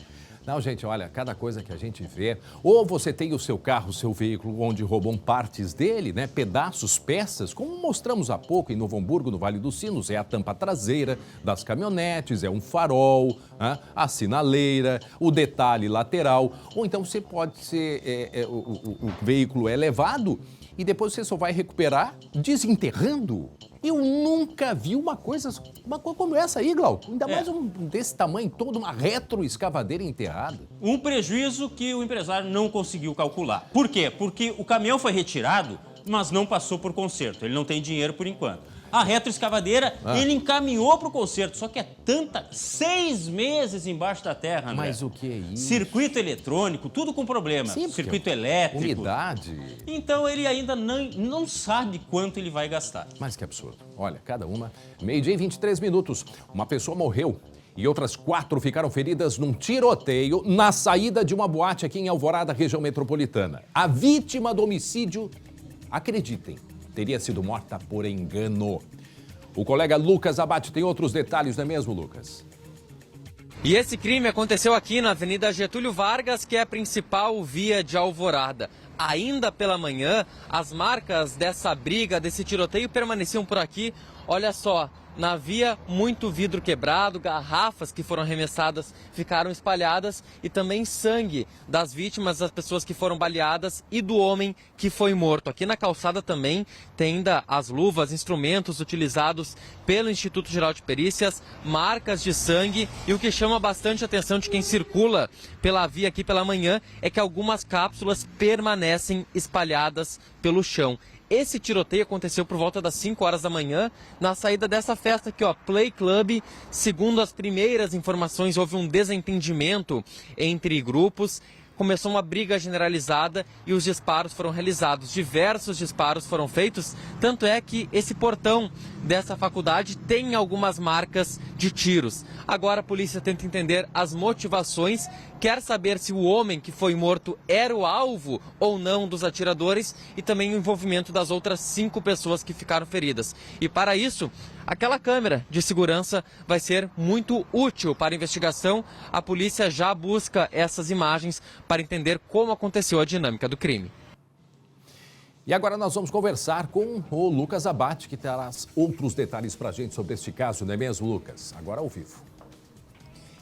S1: Não, gente, olha, cada coisa que a gente vê, ou você tem o seu carro, o seu veículo, onde roubam partes dele, né, pedaços, peças, como mostramos há pouco em Novo Hamburgo, no Vale dos Sinos, é a tampa traseira das caminhonetes, é um farol, a sinaleira, o detalhe lateral, ou então você pode ser, o veículo é levado e depois você só vai recuperar desenterrando. Eu nunca vi uma coisa como essa aí, Glauco. Ainda mais um desse tamanho todo, uma retroescavadeira enterrada.
S5: Um prejuízo que o empresário não conseguiu calcular. Por quê? Porque o caminhão foi retirado, mas não passou por conserto. Ele não tem dinheiro por enquanto. A retroescavadeira, ele encaminhou para o conserto, só que é 6 meses embaixo da terra, André.
S1: Mas o que é isso?
S5: Circuito eletrônico, tudo com problema.
S1: Sim,
S5: circuito elétrico.
S1: Umidade.
S5: Então ele ainda não sabe quanto ele vai gastar.
S1: Mas que absurdo. Olha, cada uma, 12h e 23 minutos. Uma pessoa morreu e outras 4 ficaram feridas num tiroteio na saída de uma boate aqui em Alvorada, região metropolitana. A vítima do homicídio, acreditem, teria sido morta por engano. O colega Lucas Abate tem outros detalhes, não é mesmo, Lucas?
S6: E esse crime aconteceu aqui na Avenida Getúlio Vargas, que é a principal via de Alvorada. Ainda pela manhã, as marcas dessa briga, desse tiroteio, permaneciam por aqui. Olha só, na via, muito vidro quebrado, garrafas que foram arremessadas ficaram espalhadas e também sangue das vítimas, das pessoas que foram baleadas e do homem que foi morto. Aqui na calçada também tem ainda as luvas, instrumentos utilizados pelo Instituto Geral de Perícias, marcas de sangue, e o que chama bastante a atenção de quem circula pela via aqui pela manhã é que algumas cápsulas permanecem espalhadas pelo chão. Esse tiroteio aconteceu por volta das 5 horas da manhã, na saída dessa festa aqui, ó, Play Club. Segundo as primeiras informações, houve um desentendimento entre grupos. Começou uma briga generalizada e os disparos foram realizados. Diversos disparos foram feitos, tanto é que esse portão dessa faculdade tem algumas marcas de tiros. Agora a polícia tenta entender as motivações, quer saber se o homem que foi morto era o alvo ou não dos atiradores e também o envolvimento das outras 5 pessoas que ficaram feridas. E para isso, aquela câmera de segurança vai ser muito útil para a investigação. A polícia já busca essas imagens para entender como aconteceu a dinâmica do crime.
S1: E agora nós vamos conversar com o Lucas Abate, que traz outros detalhes para a gente sobre este caso, não é mesmo, Lucas? Agora ao vivo.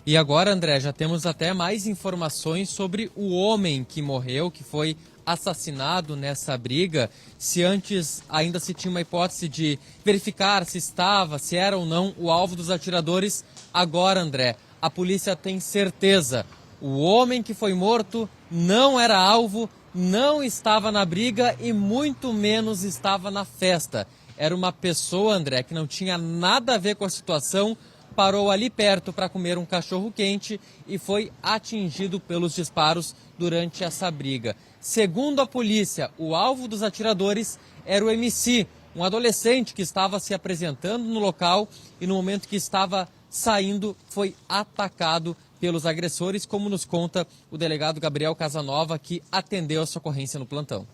S6: E agora, André, já temos até mais informações sobre o homem que morreu, que foi assassinado nessa briga. Se antes ainda se tinha uma hipótese de verificar se era ou não o alvo dos atiradores, agora, André, a polícia tem certeza. O homem que foi morto não era alvo, não estava na briga e muito menos estava na festa. Era uma pessoa, André, que não tinha nada a ver com a situação, parou ali perto para comer um cachorro quente e foi atingido pelos disparos durante essa briga. Segundo a polícia, o alvo dos atiradores era o MC, um adolescente que estava se apresentando no local e no momento que estava saindo foi atacado pelos agressores, como nos conta o delegado Gabriel Casanova, que atendeu a socorrência no plantão.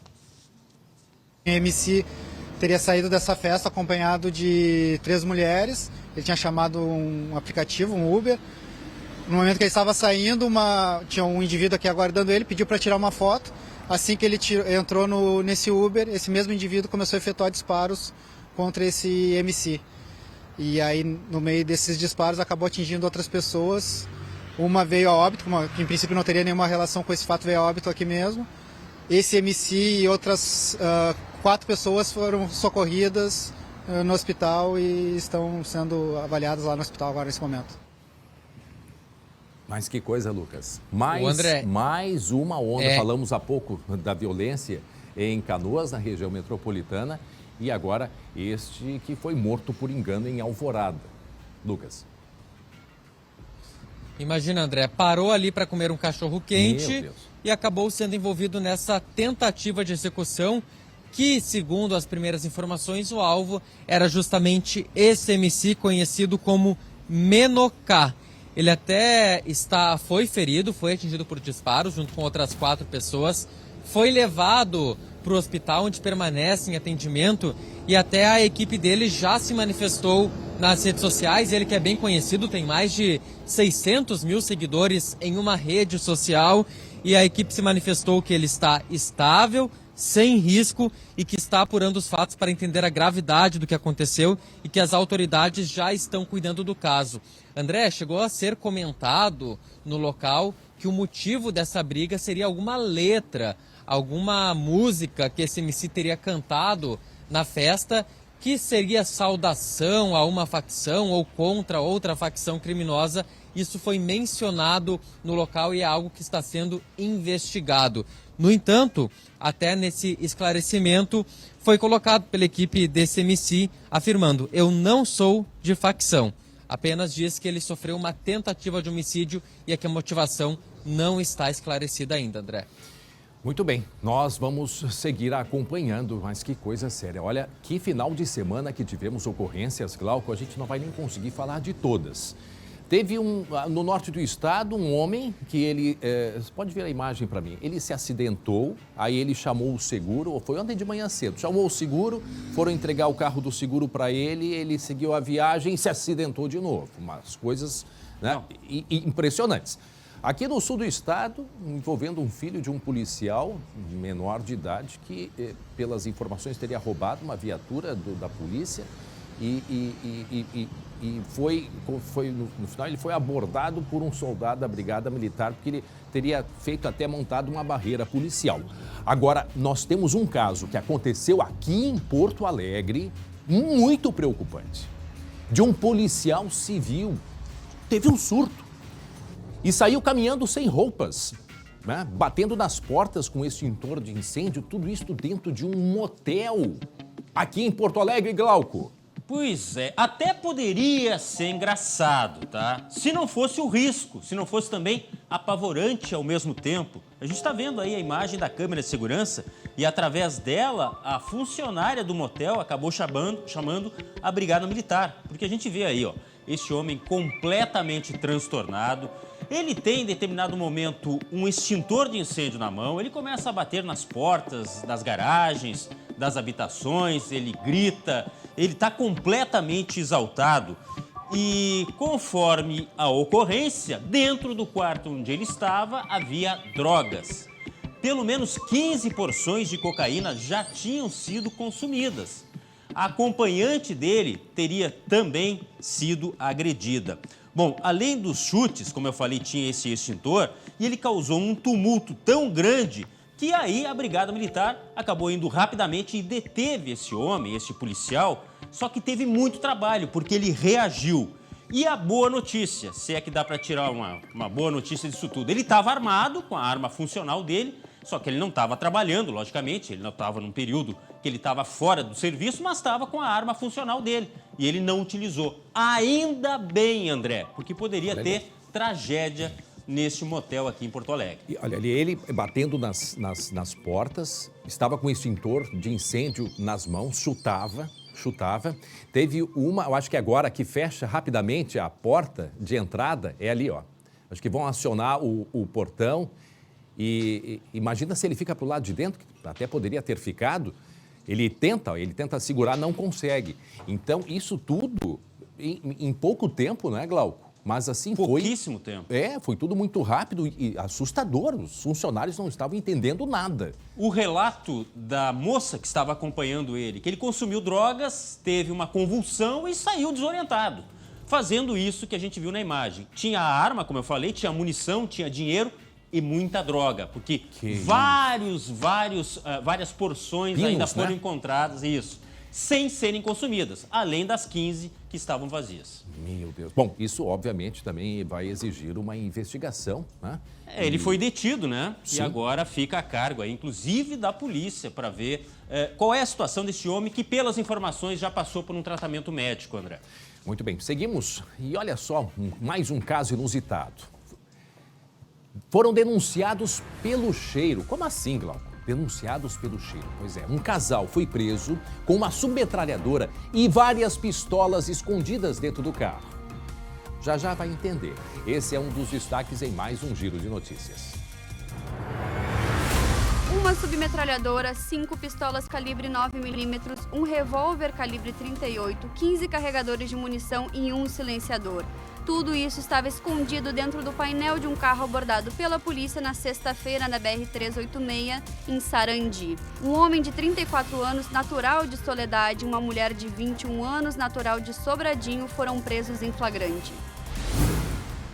S13: O MC teria saído dessa festa acompanhado de 3 mulheres. Ele tinha chamado um aplicativo, um Uber. No momento que ele estava saindo, tinha um indivíduo aqui aguardando ele, pediu para tirar uma foto. Assim que ele entrou nesse Uber, esse mesmo indivíduo começou a efetuar disparos contra esse MC. E aí, no meio desses disparos, acabou atingindo outras pessoas. Uma veio a óbito, que em princípio não teria nenhuma relação com esse fato, veio a óbito aqui mesmo. Esse MC e outras 4 pessoas foram socorridas no hospital e estão sendo avaliadas lá no hospital agora nesse momento.
S1: Mas que coisa, Lucas. Mais uma onda. Falamos há pouco da violência em Canoas, na região metropolitana, e agora este que foi morto por engano em Alvorada. Lucas.
S6: Imagina, André, parou ali para comer um cachorro quente e acabou sendo envolvido nessa tentativa de execução que, segundo as primeiras informações, o alvo era justamente esse MC conhecido como Menocá. Ele até foi ferido, foi atingido por disparos junto com outras 4 pessoas, foi levado para o hospital onde permanece em atendimento e até a equipe dele já se manifestou nas redes sociais. Ele que é bem conhecido, tem mais de 600 mil seguidores em uma rede social e a equipe se manifestou que ele está estável, sem risco e que está apurando os fatos para entender a gravidade do que aconteceu e que as autoridades já estão cuidando do caso. André, chegou a ser comentado no local que o motivo dessa briga seria alguma letra, alguma música que esse MC teria cantado na festa que seria saudação a uma facção ou contra outra facção criminosa. Isso foi mencionado no local e é algo que está sendo investigado. No entanto, até nesse esclarecimento, foi colocado pela equipe desse MC afirmando: eu não sou de facção. Apenas diz que ele sofreu uma tentativa de homicídio e é que a motivação não está esclarecida ainda, André.
S1: Muito bem, nós vamos seguir acompanhando, mas que coisa séria. Olha, que final de semana que tivemos ocorrências, Glauco, a gente não vai nem conseguir falar de todas. Teve no norte do estado, um homem que ele, você pode ver a imagem para mim, ele se acidentou, aí ele chamou o seguro, foi ontem de manhã cedo, chamou o seguro, foram entregar o carro do seguro para ele seguiu a viagem e se acidentou de novo. Umas coisas, né, impressionantes. Aqui no sul do estado, envolvendo um filho de um policial menor de idade que, pelas informações, teria roubado uma viatura da polícia e foi no final ele foi abordado por um soldado da Brigada Militar porque ele teria montado uma barreira policial. Agora, nós temos um caso que aconteceu aqui em Porto Alegre, muito preocupante, de um policial civil. Teve um surto. E saiu caminhando sem roupas, né? Batendo nas portas com extintor de incêndio, tudo isso dentro de um motel, aqui em Porto Alegre, Glauco.
S5: Pois é, até poderia ser engraçado, tá? Se não fosse o risco, se não fosse também apavorante ao mesmo tempo. A gente está vendo aí a imagem da câmera de segurança e, através dela, a funcionária do motel acabou chamando a Brigada Militar. Porque a gente vê aí, ó, esse homem completamente transtornado. Ele tem, em determinado momento, um extintor de incêndio na mão. Ele começa a bater nas portas das garagens, das habitações, ele grita. Ele está completamente exaltado. E, conforme a ocorrência, dentro do quarto onde ele estava, havia drogas. Pelo menos 15 porções de cocaína já tinham sido consumidas. A acompanhante dele teria também sido agredida. Bom, além dos chutes, como eu falei, tinha esse extintor, e ele causou um tumulto tão grande que aí a Brigada Militar acabou indo rapidamente e deteve esse homem, esse policial, só que teve muito trabalho, porque ele reagiu. E a boa notícia, se é que dá para tirar uma boa notícia disso tudo, ele estava armado com a arma funcional dele, só que ele não estava trabalhando, logicamente, ele não estava num período que ele estava fora do serviço, mas estava com a arma funcional dele. E ele não utilizou. Ainda bem, André, porque poderia ter tragédia neste motel aqui em Porto Alegre.
S1: E olha, ele batendo nas portas, estava com extintor de incêndio nas mãos, chutava. Teve uma, eu acho que agora, que fecha rapidamente a porta de entrada, é ali, ó. Acho que vão acionar o portão. E imagina se ele fica para o lado de dentro, que até poderia ter ficado, ele tenta segurar, não consegue. Então, isso tudo em pouco tempo, não é, Glauco? Mas assim
S5: pouquíssimo tempo.
S1: Foi tudo muito rápido e assustador. Os funcionários não estavam entendendo nada.
S5: O relato da moça que estava acompanhando ele, que ele consumiu drogas, teve uma convulsão e saiu desorientado. Fazendo isso que a gente viu na imagem. Tinha a arma, como eu falei, tinha munição, tinha dinheiro e muita droga, porque várias porções ainda foram encontradas, sem serem consumidas, além das 15 que estavam vazias.
S1: Meu Deus. Bom, isso obviamente também vai exigir uma investigação, né?
S5: Ele foi detido, né?
S1: Sim.
S5: E agora fica a cargo, aí, inclusive da polícia, para ver qual é a situação desse homem que, pelas informações, já passou por um tratamento médico, André.
S1: Muito bem, seguimos. E olha só, mais um caso inusitado. Foram denunciados pelo cheiro. Como assim, Glauco? Denunciados pelo cheiro. Pois é, um casal foi preso com uma submetralhadora e várias pistolas escondidas dentro do carro. Já vai entender. Esse é um dos destaques em mais um Giro de Notícias.
S14: Uma submetralhadora, 5 pistolas calibre 9mm, um revólver calibre 38, 15 carregadores de munição e um silenciador. Tudo isso estava escondido dentro do painel de um carro abordado pela polícia na sexta-feira na BR-386, em Sarandi. Um homem de 34 anos, natural de Soledade, e uma mulher de 21 anos, natural de Sobradinho, foram presos em flagrante.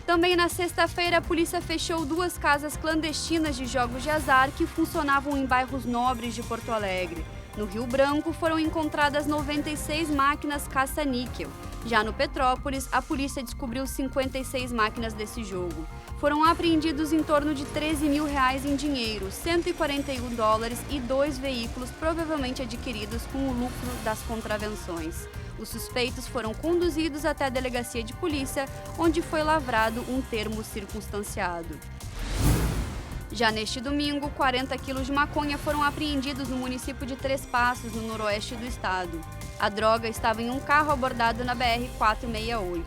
S14: Também na sexta-feira, a polícia fechou 2 casas clandestinas de jogos de azar que funcionavam em bairros nobres de Porto Alegre. No Rio Branco foram encontradas 96 máquinas caça-níquel. Já no Petrópolis, a polícia descobriu 56 máquinas desse jogo. Foram apreendidos em torno de R$13 mil em dinheiro, $141 e 2 veículos provavelmente adquiridos com o lucro das contravenções. Os suspeitos foram conduzidos até a delegacia de polícia, onde foi lavrado um termo circunstanciado. Já neste domingo, 40 quilos de maconha foram apreendidos no município de Três Passos, no noroeste do estado. A droga estava em um carro abordado na BR-468.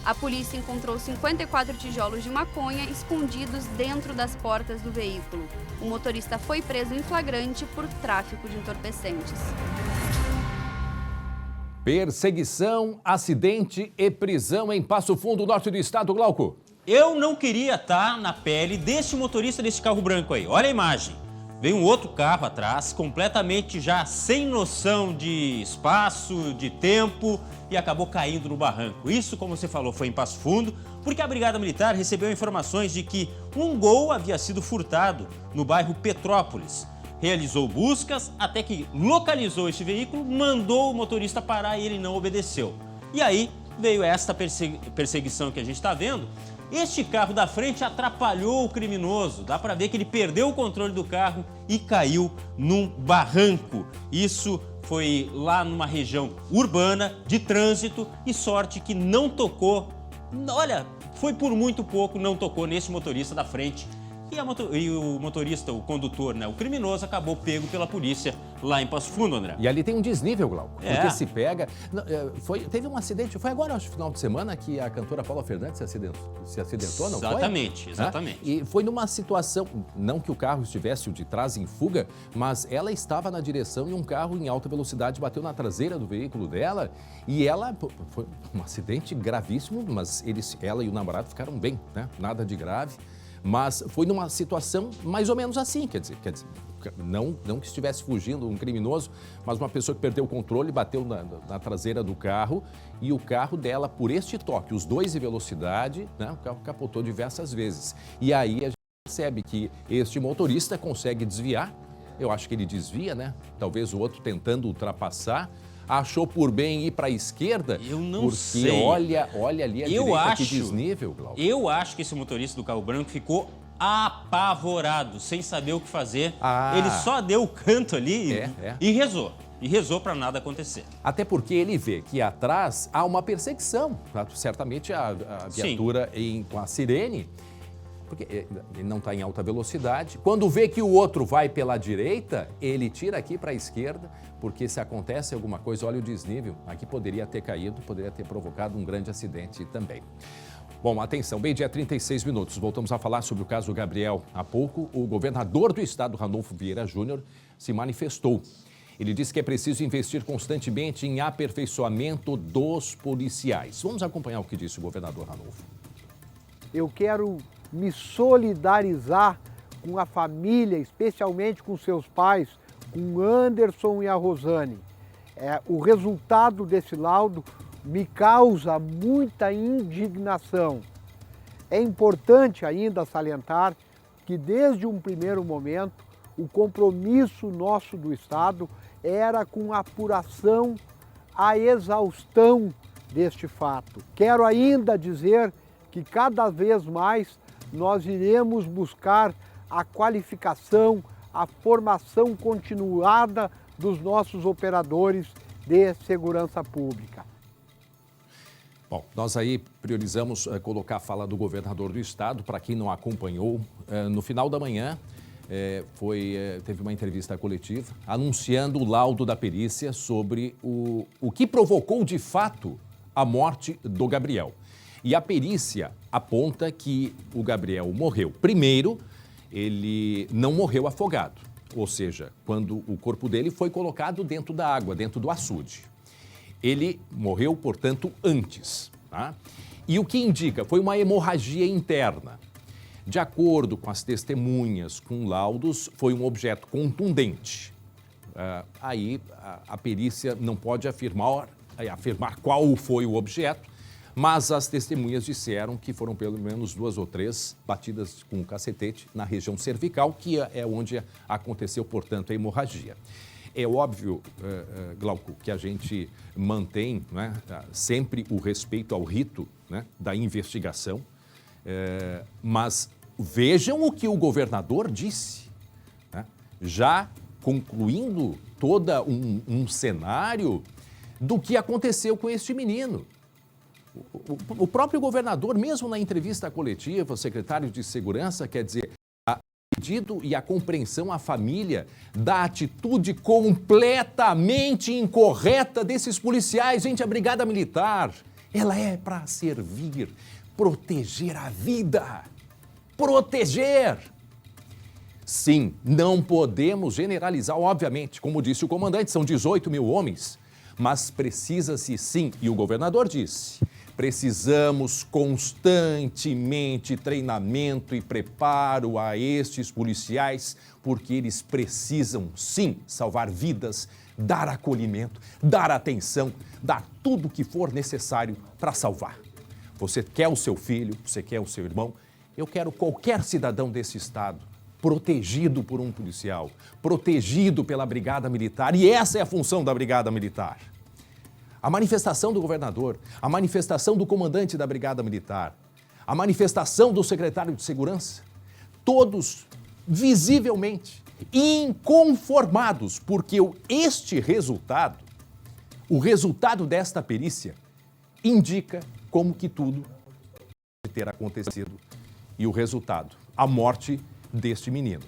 S14: A polícia encontrou 54 tijolos de maconha escondidos dentro das portas do veículo. O motorista foi preso em flagrante por tráfico de entorpecentes.
S1: Perseguição, acidente e prisão em Passo Fundo, norte do estado, Glauco.
S5: Eu não queria estar na pele desse motorista desse carro branco aí. Olha a imagem. Veio um outro carro atrás, completamente já sem noção de espaço, de tempo, e acabou caindo no barranco. Isso, como você falou, foi em Passo Fundo, porque a Brigada Militar recebeu informações de que um Gol havia sido furtado no bairro Petrópolis. Realizou buscas até que localizou esse veículo, mandou o motorista parar e ele não obedeceu. E aí veio esta perseguição que a gente está vendo. Este carro da frente atrapalhou o criminoso. Dá para ver que ele perdeu o controle do carro e caiu num barranco. Isso foi lá numa região urbana, de trânsito, e sorte que não tocou. Olha, foi por muito pouco, não tocou nesse motorista da frente. E o motorista, o condutor, né, o criminoso, acabou pego pela polícia lá em Passo Fundo, André.
S1: E ali tem um desnível, Glauco,
S5: É.
S1: porque se pega... Teve um acidente, foi agora, acho, final de semana, que a cantora Paula Fernandes se acidentou, não foi?
S5: Exatamente, exatamente.
S1: E foi numa situação, não que o carro estivesse de trás em fuga, mas ela estava na direção e um carro em alta velocidade bateu na traseira do veículo dela e ela... Foi um acidente gravíssimo, mas ela e o namorado ficaram bem, né? Nada de grave. Mas foi numa situação mais ou menos assim, quer dizer não que estivesse fugindo um criminoso, mas uma pessoa que perdeu o controle, bateu na traseira do carro e o carro dela, por este toque, os dois em velocidade, né, o carro capotou diversas vezes. E aí a gente percebe que este motorista consegue desviar, eu acho que ele desvia, né? Talvez o outro tentando ultrapassar. Achou por bem ir para a esquerda?
S5: Eu não
S1: porque
S5: sei.
S1: Olha ali a direita, que desnível, Glauco.
S5: Eu acho que esse motorista do carro branco ficou apavorado, sem saber o que fazer. Ele só deu o canto ali e rezou. E rezou para nada acontecer.
S1: Até porque ele vê que atrás há uma perseguição. Certamente a viatura com a sirene, porque ele não está em alta velocidade. Quando vê que o outro vai pela direita, ele tira aqui para a esquerda, porque se acontece alguma coisa, olha o desnível, aqui poderia ter caído, poderia ter provocado um grande acidente também. Bom, atenção, meio-dia 36 minutos, voltamos a falar sobre o caso Gabriel. Há pouco, o governador do estado, Ranolfo Vieira Júnior, se manifestou. Ele disse que é preciso investir constantemente em aperfeiçoamento dos policiais. Vamos acompanhar o que disse o governador Ranolfo.
S15: Eu quero me solidarizar com a família, especialmente com seus pais, com o Anderson e a Rosane. O resultado desse laudo me causa muita indignação. É importante ainda salientar que desde um primeiro momento o compromisso nosso do Estado era com a apuração, a exaustão deste fato. Quero ainda dizer que cada vez mais nós iremos buscar a qualificação, a formação continuada dos nossos operadores de segurança pública.
S1: Bom, nós aí priorizamos colocar a fala do governador do estado. Para quem não acompanhou, no final da manhã teve uma entrevista coletiva anunciando o laudo da perícia sobre o que provocou de fato a morte do Gabriel. E a perícia aponta que o Gabriel morreu. Primeiro, ele não morreu afogado, ou seja, quando o corpo dele foi colocado dentro da água, dentro do açude. Ele morreu, portanto, antes. Tá? E o que indica foi uma hemorragia interna. De acordo com as testemunhas, com laudos, foi um objeto contundente. Aí a perícia não pode afirmar qual foi o objeto, mas as testemunhas disseram que foram pelo menos 2 ou 3 batidas com o cacetete na região cervical, que é onde aconteceu, portanto, a hemorragia. É óbvio, Glauco, que a gente mantém, né, sempre o respeito ao rito, né, da investigação, mas vejam o que o governador disse, né, já concluindo todo um cenário do que aconteceu com este menino. O próprio governador, mesmo na entrevista coletiva, o secretário de Segurança, quer dizer, pedido e a compreensão à família da atitude completamente incorreta desses policiais. Gente, a Brigada Militar, ela é para servir, proteger a vida. Proteger! Sim, não podemos generalizar, obviamente. Como disse o comandante, são 18 mil homens, mas precisa-se sim, e o governador disse, precisamos constantemente treinamento e preparo a estes policiais, porque eles precisam, sim, salvar vidas, dar acolhimento, dar atenção, dar tudo o que for necessário para salvar. Você quer o seu filho, você quer o seu irmão, eu quero qualquer cidadão desse estado protegido por um policial, protegido pela Brigada Militar, e essa é a função da Brigada Militar. A manifestação do governador, a manifestação do comandante da Brigada Militar, a manifestação do secretário de Segurança, todos visivelmente inconformados, porque este resultado, o resultado desta perícia, indica como que tudo pode ter acontecido. E o resultado, a morte deste menino.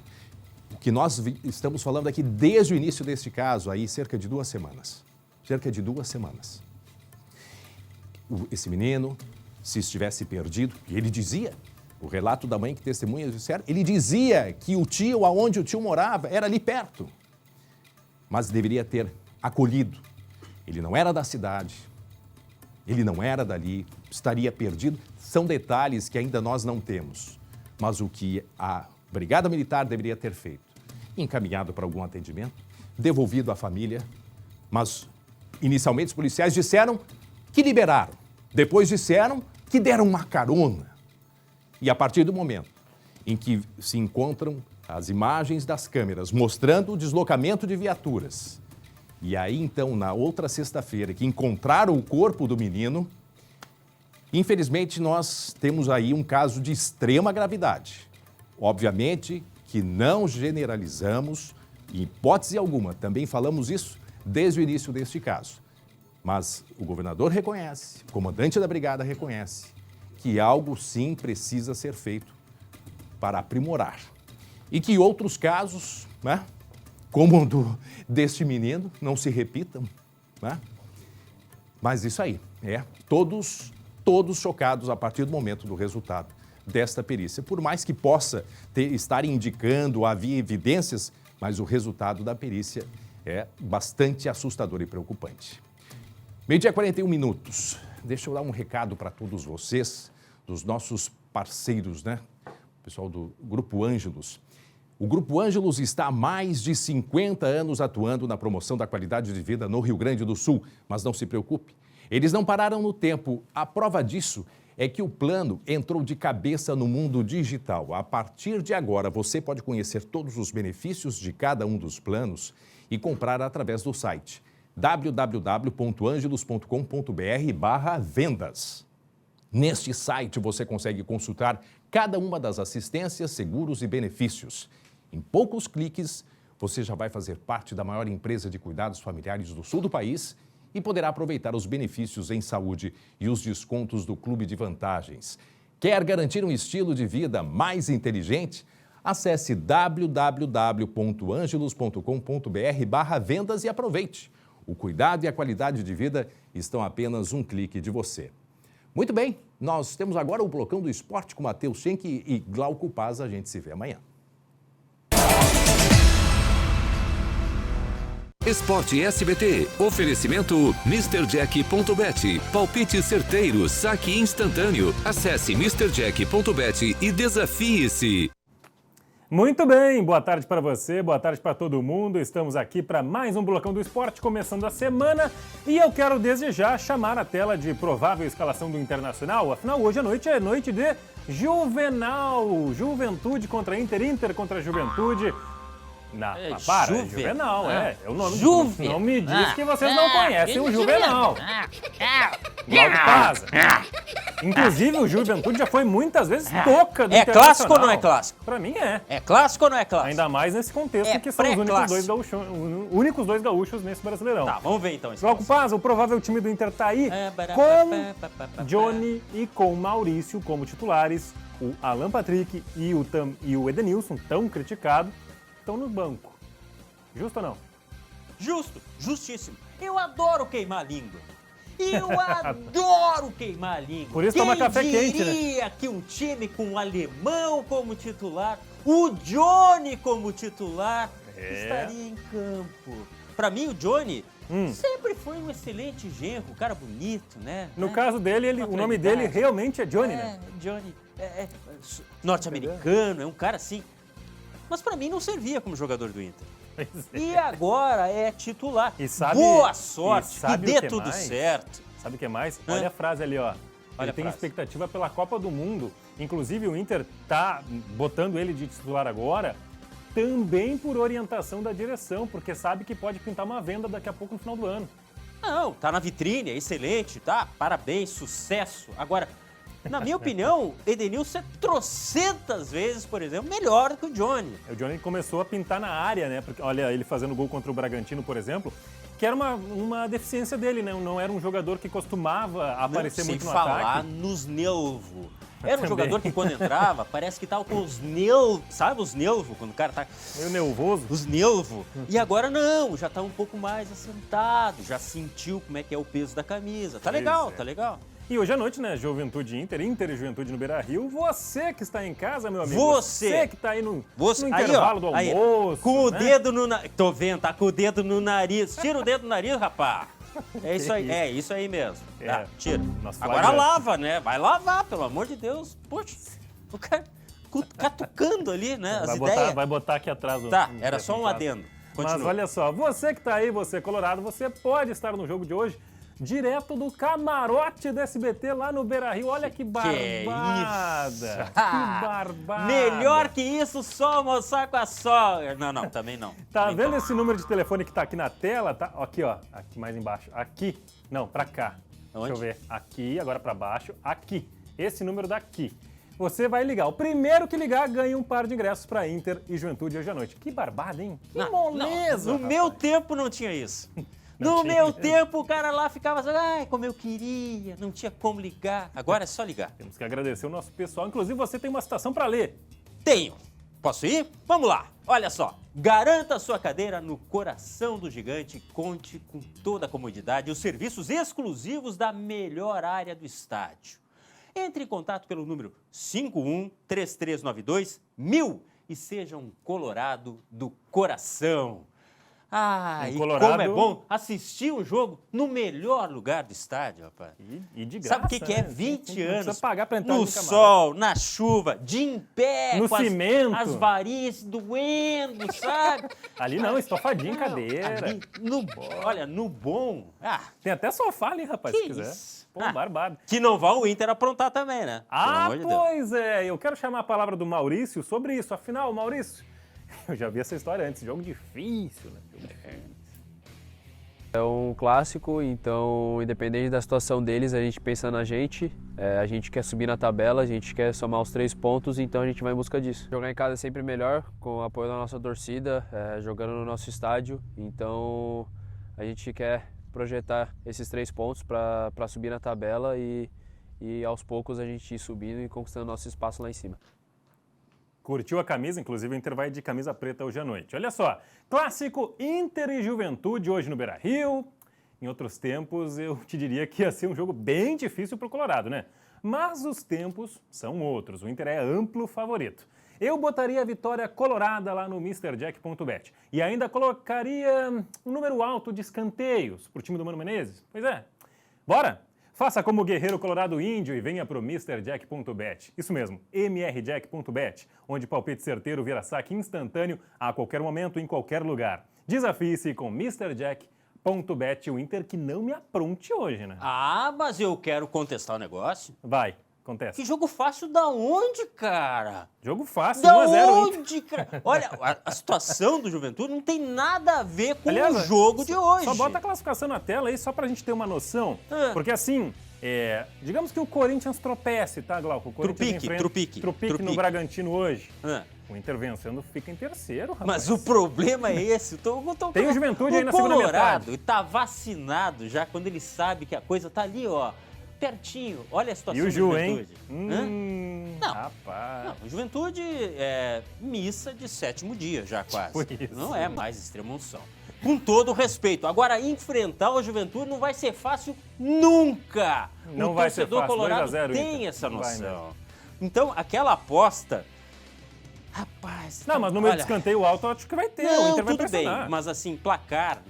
S1: O que nós estamos falando aqui desde o início deste caso, aí cerca de 2 semanas. Cerca de 2 semanas. Esse menino, se estivesse perdido, e ele dizia, o relato da mãe que testemunha disseram, ele dizia que o tio, aonde o tio morava, era ali perto. Mas deveria ter acolhido. Ele não era da cidade, ele não era dali, estaria perdido. São detalhes que ainda nós não temos. Mas o que a Brigada Militar deveria ter feito? Encaminhado para algum atendimento, devolvido à família, mas inicialmente os policiais disseram que liberaram, depois disseram que deram uma carona. E a partir do momento em que se encontram as imagens das câmeras mostrando o deslocamento de viaturas, e aí então na outra sexta-feira que encontraram o corpo do menino, infelizmente nós temos aí um caso de extrema gravidade. Obviamente que não generalizamos, em hipótese alguma, também falamos isso desde o início deste caso. Mas o governador reconhece, o comandante da brigada reconhece que algo sim precisa ser feito para aprimorar. E que outros casos, né, como o deste menino, não se repitam. Né? Mas isso aí, todos chocados a partir do momento do resultado desta perícia. Por mais que possa estar indicando, havia evidências, mas o resultado da perícia é bastante assustador e preocupante. 12h 41 minutos. Deixa eu dar um recado para todos vocês, dos nossos parceiros, né? O pessoal do Grupo Ângelos. O Grupo Ângelos está há mais de 50 anos atuando na promoção da qualidade de vida no Rio Grande do Sul. Mas não se preocupe, eles não pararam no tempo. A prova disso é que o plano entrou de cabeça no mundo digital. A partir de agora, você pode conhecer todos os benefícios de cada um dos planos e comprar através do site www.angelos.com.br/vendas. Neste site você consegue consultar cada uma das assistências, seguros e benefícios. Em poucos cliques, você já vai fazer parte da maior empresa de cuidados familiares do sul do país e poderá aproveitar os benefícios em saúde e os descontos do Clube de Vantagens. Quer garantir um estilo de vida mais inteligente? Acesse www.angelos.com.br/vendas e aproveite. O cuidado e a qualidade de vida estão a apenas um clique de você. Muito bem, nós temos agora o Blocão do Esporte com Matheus Schenck e Glauco Paz. A gente se vê amanhã.
S16: Esporte SBT. Oferecimento MrJack.bet. Palpite certeiro, saque instantâneo. Acesse MrJack.bet e desafie-se.
S17: Muito bem, boa tarde para você, boa tarde para todo mundo. Estamos aqui para mais um Blocão do Esporte, começando a semana. E eu quero desde já chamar a tela de provável escalação do Internacional. Afinal, hoje à noite é noite de Juvenal. Juventude contra Inter, Inter contra Juventude. Não,
S5: É
S17: para,
S5: Juvenal.
S17: É o nome.
S5: Juve.
S17: Não me diz que vocês não conhecem o Juvenal. Logo passa. Inclusive, o Juventude já foi muitas vezes toca do
S5: É
S17: Internacional.
S5: clássico ou não é clássico?
S17: Pra mim é.
S5: É clássico ou não é clássico?
S17: Ainda mais nesse contexto que são os únicos dois gaúchos nesse Brasileirão.
S5: Tá, vamos ver então.
S17: Logo passa, o provável time do Inter tá aí com Johnny e com Maurício como titulares. O Alan Patrick e o Edenilson, tão criticado, estão no banco. Justo ou não?
S5: Justo, justíssimo. Eu adoro queimar a língua. Eu adoro queimar a língua.
S17: Por isso toma café quente, né?
S5: Diria que um time com o alemão como titular, o Johnny como titular, estaria em campo. Pra mim, o Johnny sempre foi um excelente genro, um cara bonito, né?
S17: No caso dele, o nome dele realmente é Johnny, né?
S5: Johnny. Norte-americano, é um cara assim. Mas pra mim não servia como jogador do Inter. E agora é titular. Boa sorte, que dê tudo certo.
S17: Sabe o que mais? Olha a frase ali, ó. Ele tem expectativa pela Copa do Mundo. Inclusive, o Inter tá botando ele de titular agora também por orientação da direção, porque sabe que pode pintar uma venda daqui a pouco no final do ano.
S5: Não, tá na vitrine, é excelente, tá? Parabéns, sucesso. Agora, na minha opinião, Edenilson é trocentas vezes, por exemplo, melhor que o Johnny.
S17: O Johnny começou a pintar na área, né? Porque, olha, ele fazendo gol contra o Bragantino, por exemplo, que era uma deficiência dele, né? Não era um jogador que costumava aparecer muito no ataque.
S5: Sem falar nos nervos. Era um jogador que quando entrava, parece que tava com os nervos, sabe os nervos? Quando o cara tá...
S17: Meio nervoso.
S5: Os nervos. E agora não, já tá um pouco mais assentado, já sentiu como é que é o peso da camisa. Tá legal, tá legal.
S17: E hoje à noite, né, Juventude Inter e Juventude no Beira-Rio, você que está em casa, meu amigo,
S5: você
S17: que está aí no
S5: aí,
S17: intervalo do almoço.
S5: Com o dedo no nariz, tô vendo, tá com o dedo no nariz, tira o dedo do nariz, rapaz. É isso aí mesmo, tá, tira. Agora lava, né, vai lavar, pelo amor de Deus, poxa, o cara catucando ali, né, as ideias.
S17: Vai botar aqui atrás.
S5: Tá, era só um adendo. Continua.
S17: Mas olha só, você que está aí, você colorado, você pode estar no jogo de hoje direto do camarote do SBT lá no Beira-Rio. Olha que barbada! Que barbada!
S5: Melhor que isso, só almoçar com a sogra. Não, também não.
S17: Tá vendo esse número de telefone que tá aqui na tela? Tá, aqui, ó. Aqui mais embaixo. Aqui. Não, pra cá.
S5: Onde?
S17: Deixa eu ver. Aqui, agora pra baixo. Aqui. Esse número daqui. Você vai ligar. O primeiro que ligar ganha um par de ingressos pra Inter e Juventude hoje à noite. Que barbada, hein? Que moleza!
S5: No meu tempo não tinha isso. No meu tempo, o cara lá ficava assim, ai, como eu queria, não tinha como ligar. Agora é só ligar.
S17: Temos que agradecer o nosso pessoal. Inclusive, você tem uma citação para ler.
S5: Tenho. Posso ir? Vamos lá. Olha só. Garanta a sua cadeira no coração do gigante. Conte com toda a comodidade e os serviços exclusivos da melhor área do estádio. Entre em contato pelo número 51-3392-1000 e seja um colorado do coração. E como é bom assistir um jogo no melhor lugar do estádio, rapaz.
S17: E de graça.
S5: Sabe o que é 20 anos?
S17: Precisa pagar pra entrar
S5: no sol, na chuva, de em pé,
S17: no
S5: com
S17: cimento.
S5: As varinhas doendo, sabe?
S17: Ali não, estofadinho em cadeira.
S5: Ali, olha, no bom.
S17: Tem até sofá ali, rapaz, se quiser. Pô, barbado.
S5: Que não vão o Inter aprontar também, né?
S17: Pois é. Eu quero chamar a palavra do Maurício sobre isso. Afinal, Maurício, eu já vi essa história antes. Jogo difícil, né?
S18: É um clássico, então, independente da situação deles, a gente pensa na gente. A gente quer subir na tabela, a gente quer somar os 3 pontos, então a gente vai em busca disso. Jogar em casa é sempre melhor, com o apoio da nossa torcida, jogando no nosso estádio. Então, a gente quer projetar esses 3 pontos para subir na tabela e aos poucos a gente ir subindo e conquistando nosso espaço lá em cima.
S17: Curtiu a camisa? Inclusive o Inter vai de camisa preta hoje à noite. Olha só, clássico Inter e Juventude hoje no Beira-Rio. Em outros tempos eu te diria que ia ser um jogo bem difícil para o Colorado, né? Mas os tempos são outros, o Inter é amplo favorito. Eu botaria a vitória colorada lá no MrJack.bet e ainda colocaria um número alto de escanteios para o time do Mano Menezes. Pois é, bora? Faça como o guerreiro colorado índio e venha para o MrJack.bet. Isso mesmo, MrJack.bet, onde palpite certeiro vira saque instantâneo a qualquer momento, em qualquer lugar. Desafie-se com MrJack.bet, o Inter que não me apronte hoje, né?
S5: Mas eu quero contestar o negócio.
S17: Vai. Acontece.
S5: Que jogo fácil da onde, cara?
S17: Jogo fácil,
S5: Da
S17: 1x0.
S5: onde, cara? Olha, a situação do Juventude não tem nada a ver com o jogo de hoje.
S17: Só bota a classificação na tela aí, só pra gente ter uma noção. Porque assim, digamos que o Corinthians tropece, tá, Glauco? O Corinthians
S5: Trupique
S17: no Bragantino hoje. O Inter vencendo fica em terceiro, rapaz.
S5: Mas o problema é esse.
S17: Tem o Juventude aí na segunda metade.
S5: E tá vacinado já quando ele sabe que a coisa tá ali, ó, pertinho. Olha a situação do Juventude. Não,
S17: rapaz.
S5: Não, o Juventude é missa de 7º dia já quase. Não é mais extrema unção. Com todo o respeito. Agora, enfrentar o Juventude não vai ser fácil nunca.
S17: Não
S5: o
S17: vai ser
S5: torcedor
S17: fácil.
S5: colorado
S17: 2-0,
S5: tem
S17: Inter.
S5: essa
S17: Não vai
S5: noção. Então, aquela aposta... Rapaz...
S17: Não, mas no meio de escanteio alto eu acho que vai ter.
S5: Não,
S17: o Inter vai
S5: tudo
S17: pressionar.
S5: bem. Mas assim, placar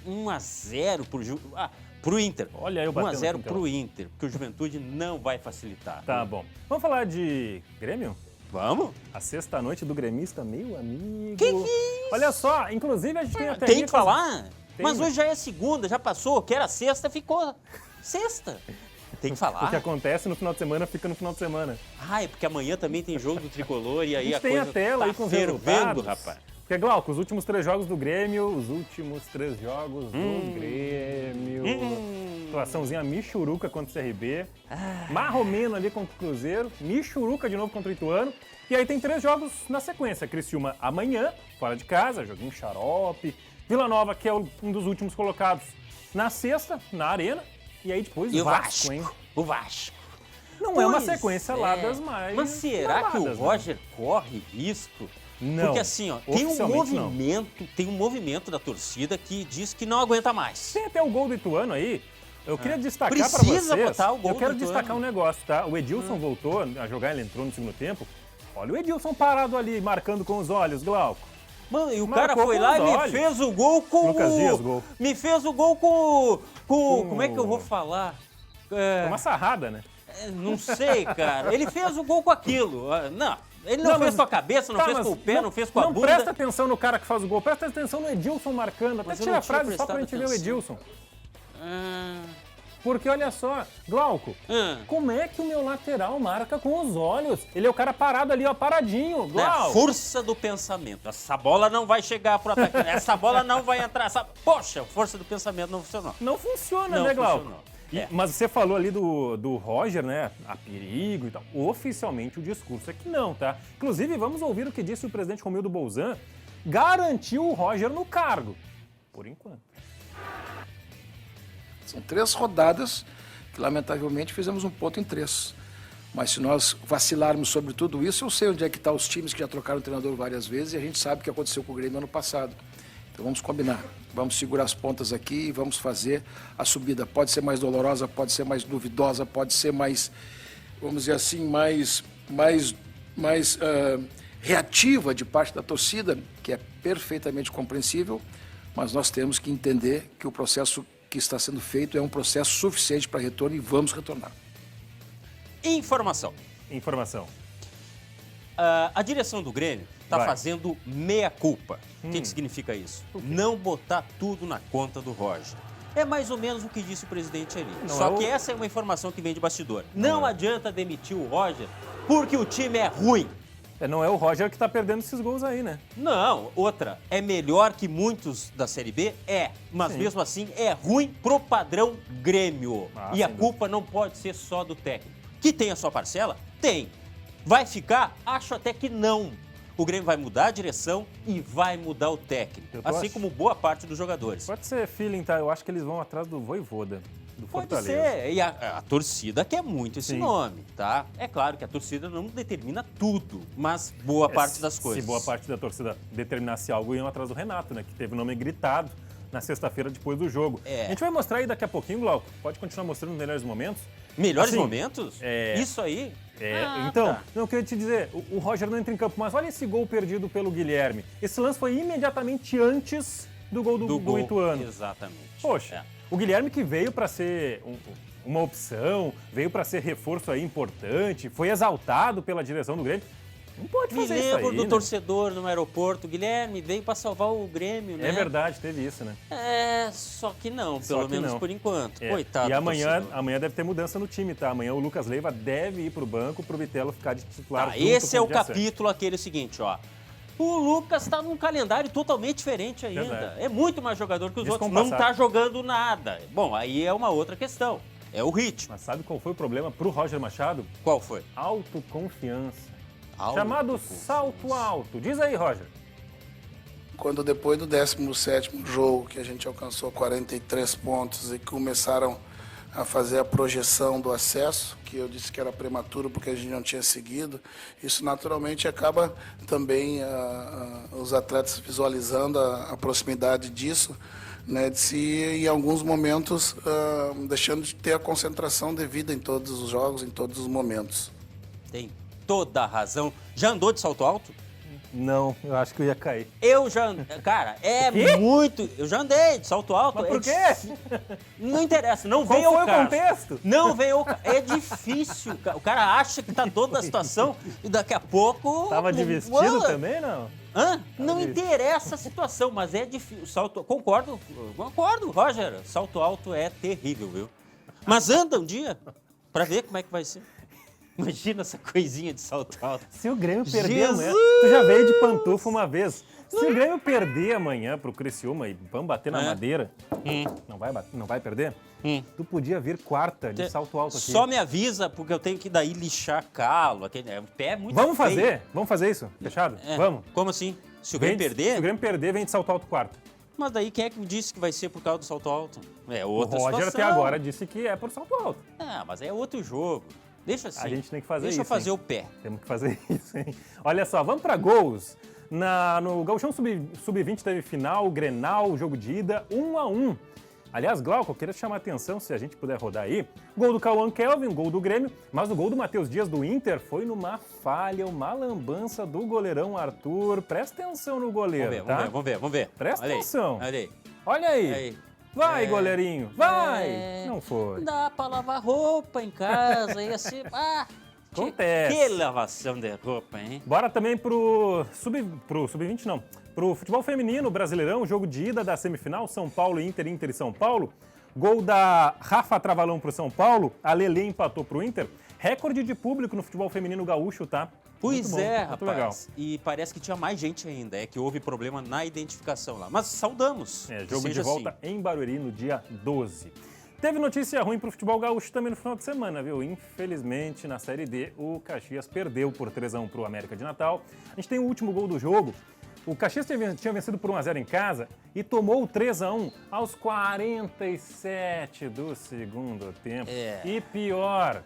S5: 1-0 pro Inter.
S17: Olha eu batendo
S5: 1-0
S17: no
S5: pro Inter, porque o Juventude não vai facilitar.
S17: Tá bom. Vamos falar de Grêmio?
S5: Vamos.
S17: A sexta-noite do gremista, meu amigo.
S5: Que é isso?
S17: Olha só, inclusive a gente tem até...
S5: Tem que falar?
S17: Tem,
S5: mas
S17: né?
S5: hoje já é segunda, já passou. Que era sexta, ficou sexta. Tem que falar.
S17: O que acontece no final de semana fica no final de semana.
S5: É porque amanhã também tem jogo do Tricolor e aí
S17: a gente tem
S5: coisa
S17: a tela
S5: tá
S17: aí com os
S5: fervendo,
S17: resultados.
S5: rapaz.
S17: Porque, Glauco, os últimos 3 jogos do Grêmio, os últimos 3 jogos do Grêmio. Situaçãozinha michuruca contra o CRB. Marromeno ali contra o Cruzeiro. Michuruca de novo contra o Ituano. E aí tem 3 jogos na sequência. Criciúma amanhã, fora de casa, joguinho xarope. Vila Nova, que é um dos últimos colocados, na sexta, na Arena. E aí depois
S5: E
S17: o Vasco, hein?
S5: O Vasco.
S17: Não é uma sequência lá das mais...
S5: Mas será que o
S17: baladas, né?
S5: Roger corre risco?
S17: Não.
S5: Porque assim, ó, tem um movimento da torcida que diz que não aguenta mais.
S17: Tem até o gol do Ituano aí. Eu queria destacar para vocês.
S5: Precisa botar o gol
S17: Eu quero
S5: do
S17: destacar
S5: Ituano.
S17: um negócio, tá? O Edilson voltou a jogar, ele entrou no segundo tempo. Olha o Edilson parado ali, marcando com os olhos, Glauco.
S5: Mano, e o
S17: Marcou
S5: cara foi
S17: com
S5: lá
S17: os
S5: e me
S17: olhos.
S5: fez o gol com
S17: Lucas Dias, gol.
S5: Me fez o gol com... Como é que eu vou falar?
S17: Uma sarrada, né?
S5: Não sei, cara. Ele fez o gol com aquilo. Não, ele não fez com a cabeça, não fez com o pé, não fez com a bunda.
S17: Não presta atenção no cara que faz o gol, presta atenção no Edilson marcando. Até
S5: Mas eu
S17: tira
S5: não
S17: a frase
S5: tinha
S17: só pra gente ver o
S5: prestado
S17: Edilson. Porque olha só, Glauco, como é que o meu lateral marca com os olhos? Ele é o cara parado ali, ó, paradinho, Glauco.
S5: Força do pensamento. Essa bola não vai chegar pro atacante. Essa bola não vai entrar. Poxa, força do pensamento não funcionou.
S17: Não funciona,
S5: Não
S17: né, Glauco?
S5: funcionou.
S17: Mas você falou ali do Roger, né? A perigo e tal. Oficialmente o discurso é que não, tá? Inclusive, vamos ouvir o que disse o presidente Romildo Bolzan. Garantiu o Roger no cargo. Por enquanto.
S19: São 3 rodadas que, lamentavelmente, fizemos um ponto em 3. Mas se nós vacilarmos sobre tudo isso, eu sei onde é que estão os times que já trocaram o treinador várias vezes e a gente sabe o que aconteceu com o Grêmio ano passado. Então vamos combinar, vamos segurar as pontas aqui e vamos fazer a subida. Pode ser mais dolorosa, pode ser mais duvidosa, pode ser mais, vamos dizer assim, mais reativa de parte da torcida, que é perfeitamente compreensível, mas nós temos que entender que o processo que está sendo feito é um processo suficiente para retorno e vamos retornar.
S5: Informação. A direção do Grêmio está fazendo meia-culpa. O que significa isso? Não botar tudo na conta do Roger. É mais ou menos o que disse o presidente ali. Só que essa é uma informação que vem de bastidor. Não adianta demitir o Roger porque o time é ruim.
S17: Não é o Roger que está perdendo esses gols aí, né?
S5: Não, outra, é melhor que muitos da Série B? Mas mesmo assim é ruim pro padrão Grêmio. E a culpa não pode ser só do técnico. Que tem a sua parcela? Tem. Vai ficar? Acho até que não. O Grêmio vai mudar a direção e vai mudar o técnico. Assim como boa parte dos jogadores.
S17: Pode ser feeling, tá? Eu acho que eles vão atrás do Vojvoda.
S5: Pode ser. E a torcida quer muito esse nome, tá? É claro que a torcida não determina tudo, mas boa parte das coisas.
S17: Se boa parte da torcida determinasse algo, iam atrás do Renato, né? Que teve o nome gritado na sexta-feira depois do jogo. A gente vai mostrar aí daqui a pouquinho, Glauco. Pode continuar mostrando os melhores momentos.
S5: Melhores momentos? Isso aí?
S17: Então, eu queria te dizer, o Roger não entra em campo, mas olha esse gol perdido pelo Guilherme. Esse lance foi imediatamente antes do gol do Ituano.
S5: Exatamente.
S17: Poxa, o Guilherme que veio para ser uma opção, veio para ser reforço aí importante, foi exaltado pela direção do Grêmio. Não pode
S5: Me
S17: fazer isso
S5: lembro
S17: aí,
S5: do
S17: né?
S5: torcedor no aeroporto, Guilherme, veio para salvar o Grêmio, né?
S17: É verdade, teve isso, né?
S5: Só que não,
S17: Só
S5: pelo
S17: que
S5: menos
S17: não.
S5: por enquanto.
S17: É.
S5: Coitado
S17: E
S5: do
S17: amanhã
S5: torcedor.
S17: deve ter mudança no time, tá? Amanhã o Lucas Leiva deve ir pro banco pro Bitelo ficar de titular.
S5: Tá,
S17: junto
S5: esse é
S17: com
S5: o
S17: Diacé.
S5: capítulo aquele seguinte, ó. O Lucas tá num calendário totalmente diferente ainda.
S17: Verdade.
S5: É muito mais jogador que os outros. Não
S17: Descompassado.
S5: tá jogando nada. Bom, aí é uma outra questão. É o ritmo.
S17: Mas sabe qual foi o problema pro Roger Machado?
S5: Qual foi?
S17: Autoconfiança.
S5: Alto
S17: Chamado salto alto. Diz aí, Roger.
S19: Quando depois do 17º jogo, que a gente alcançou 43 pontos e começaram a fazer a projeção do acesso, que eu disse que era prematuro porque a gente não tinha seguido, isso naturalmente acaba também os atletas visualizando a proximidade disso, né, de se em alguns momentos deixando de ter a concentração devida em todos os jogos, em todos os momentos.
S5: Tem toda a razão. Já andou de salto alto?
S17: Não, eu acho que eu ia cair.
S5: Eu já andei. Cara, é
S17: O quê?
S5: muito. Eu já andei de salto alto.
S17: Mas por quê?
S5: Não interessa, não
S17: Qual
S5: veio
S17: foi
S5: ao
S17: o
S5: caso.
S17: contexto?
S5: Não veio ao caso. É difícil. O cara acha que tá toda a situação e daqui a pouco.
S17: Tava de vestido também, não?
S5: Hã? Não interessa a situação, mas é difícil. Salto. Concordo, Roger. Salto alto é terrível, viu? Mas anda um dia pra ver como é que vai ser. Imagina essa coisinha de salto alto.
S17: Se o Grêmio perder
S5: Jesus!
S17: amanhã... Tu já veio de pantufa uma vez. Se o Grêmio perder amanhã pro Criciúma e vamos bater na madeira, não vai perder? Tu podia vir quarta de salto alto aqui.
S5: Só me avisa, porque eu tenho que daí lixar calo. O pé é muito
S17: Vamos
S5: feio.
S17: fazer? Vamos fazer isso? Fechado?
S5: É.
S17: Vamos.
S5: Como assim? Se o Grêmio perder?
S17: Se o Grêmio perder, vem de salto alto quarta.
S5: Mas daí quem é que disse que vai ser por causa do salto alto? É
S17: O
S5: outra
S17: Roger
S5: situação.
S17: até agora disse que é por salto alto.
S5: Ah, mas é outro jogo. Deixa assim.
S17: A gente tem que fazer
S5: Deixa
S17: isso.
S5: eu fazer
S17: hein?
S5: o pé.
S17: Temos que fazer isso, hein? Olha só, vamos para gols. No Gauchão Sub-20 teve final, Grenal, jogo de ida, 1-1. Aliás, Glauco, eu queria chamar a atenção, se a gente puder rodar aí. Gol do Cauã Kelvin, gol do Grêmio, mas o gol do Matheus Dias do Inter foi numa falha, uma lambança do goleirão Arthur. Presta atenção no goleiro, tá?
S5: Vamos ver.
S17: Presta
S5: Olha aí,
S17: atenção.
S5: Olha aí.
S17: Olha aí.
S5: Olha aí.
S17: Vai, goleirinho, vai!
S5: É.
S17: Não foi.
S5: Dá pra lavar roupa em casa, ia ser...
S17: Acontece.
S5: Que lavação de roupa, hein?
S17: Bora também pro Sub-20 não. Pro futebol feminino, Brasileirão, jogo de ida da semifinal, São Paulo e Inter e São Paulo. Gol da Rafa Travalão pro São Paulo, a Lelê empatou pro Inter. Recorde de público no futebol feminino gaúcho, tá?
S5: Pois
S17: Muito bom,
S5: é,
S17: muito
S5: rapaz.
S17: legal.
S5: E parece que tinha mais gente ainda, é que houve problema na identificação lá. Mas saudamos.
S17: É,
S5: que
S17: jogo de
S5: seja
S17: volta
S5: assim.
S17: em Barueri no dia 12. Teve notícia ruim pro futebol gaúcho também no final de semana, viu? Infelizmente, na Série D, o Caxias perdeu por 3-1 pro América de Natal. A gente tem o último gol do jogo. O Caxias tinha vencido por 1-0 em casa e tomou o 3-1 aos 47 do segundo tempo.
S5: É.
S17: E pior,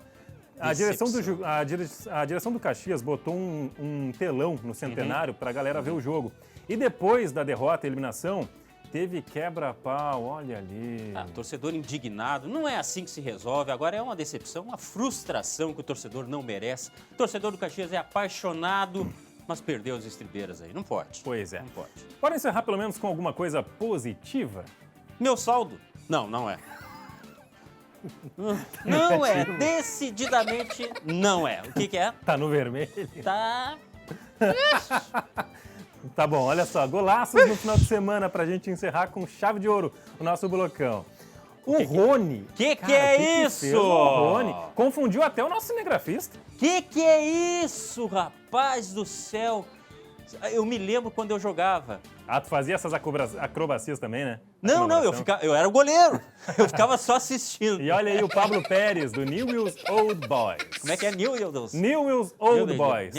S17: a direção,
S5: Decepção.
S17: a direção do Caxias botou um telão no Centenário para a galera ver o jogo. E depois da derrota e eliminação, teve quebra-pau, olha ali.
S5: Torcedor indignado, não é assim que se resolve. Agora é uma decepção, uma frustração que o torcedor não merece. O torcedor do Caxias é apaixonado, mas perdeu as estribeiras aí. Não pode.
S17: Pois é.
S5: Não pode.
S17: Bora encerrar pelo menos com alguma coisa positiva?
S5: Meu saldo? Não é. Não é. Decididamente não é. O que é?
S17: Tá no vermelho.
S5: Tá...
S17: Tá bom, olha só, golaços no final de semana pra gente encerrar com chave de ouro o nosso blocão. O Rony.
S5: Que é isso?
S17: Fez o Rony confundiu até o nosso cinegrafista.
S5: Que é isso, rapaz do céu? Eu me lembro quando eu jogava.
S17: Ah, tu fazia essas acrobacias também, né?
S5: Não, eu era o goleiro. Eu ficava só assistindo.
S17: E olha aí o Pablo Pérez, do Newell's Old Boys.
S5: Como é que é Newell's?
S17: Newell's Old Boys.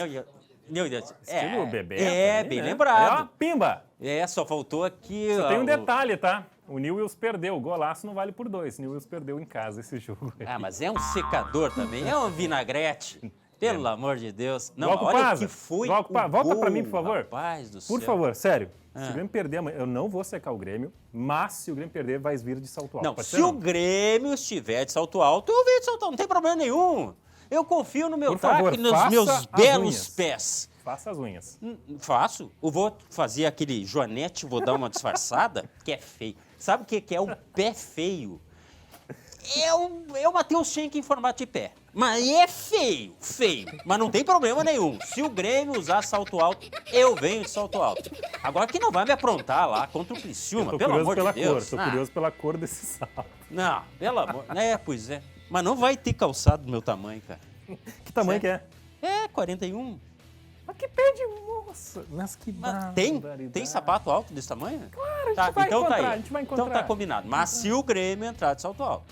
S5: Estilo
S17: Bebeto.
S5: É,
S17: ali,
S5: bem
S17: né?
S5: lembrado.
S17: É, ó, pimba.
S5: Só faltou aqui...
S17: Só tem um detalhe, tá? O Newell's perdeu. O golaço não vale por 2. O Newell's perdeu em casa esse jogo.
S5: Mas é um secador também. É um vinagrete. Pelo amor de Deus. Não,
S17: Glauco
S5: olha
S17: Paza,
S5: o que foi
S17: Glauco Paza, volta pra mim, por favor.
S5: Rapaz do céu.
S17: Por favor, sério. Se o Grêmio perder amanhã, eu não vou secar o Grêmio, mas se o Grêmio perder, vai vir de salto alto.
S5: Não,
S17: Pode
S5: se
S17: ser,
S5: o Grêmio estiver de salto alto, eu venho de salto alto. Não tem problema nenhum. Eu confio no meu
S17: Por favor,
S5: taco e nos
S17: faça
S5: meus
S17: as
S5: belos
S17: unhas.
S5: pés.
S17: Faça as unhas.
S5: Faço. Eu vou fazer aquele joanete, vou dar uma disfarçada, que é feio. Sabe o que é o pé feio? É o Matheus Schenck em formato de pé. Mas é feio, feio. Mas não tem problema nenhum. Se o Grêmio usar salto alto, eu venho de salto alto. Agora que não vai me aprontar lá contra o Criciúma, pelo amor de Deus.
S17: Tô curioso pela cor desse salto.
S5: Não, pelo amor... Pois é. Mas não vai ter calçado do meu tamanho, cara.
S17: Que tamanho que é?
S5: É, 41.
S17: Mas que pé de moça. Mas que
S5: Tem sapato alto desse tamanho?
S17: Claro, a gente vai
S5: então
S17: encontrar,
S5: tá aí.
S17: a gente vai encontrar.
S5: Então tá combinado. Mas se o Grêmio entrar de salto alto.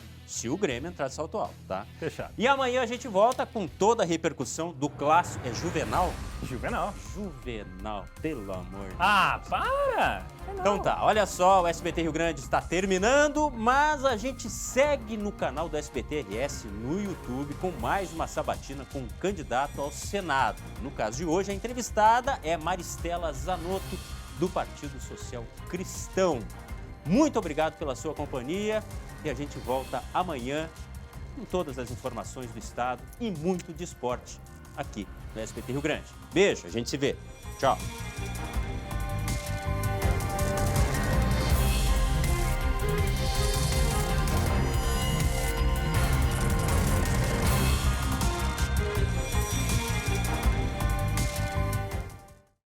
S5: Tá?
S17: Fechado.
S5: E amanhã a gente volta com toda a repercussão do clássico. É Juvenal?
S17: Juvenal,
S5: pelo amor de Deus.
S17: Para!
S5: Então tá, olha só, o SBT Rio Grande está terminando, mas a gente segue no canal do SBT RS no YouTube com mais uma sabatina com um candidato ao Senado. No caso de hoje, a entrevistada é Maristela Zanotto, do Partido Social Cristão. Muito obrigado pela sua companhia e a gente volta amanhã com todas as informações do estado e muito de esporte aqui no SBT Rio Grande. Beijo, a gente se vê. Tchau.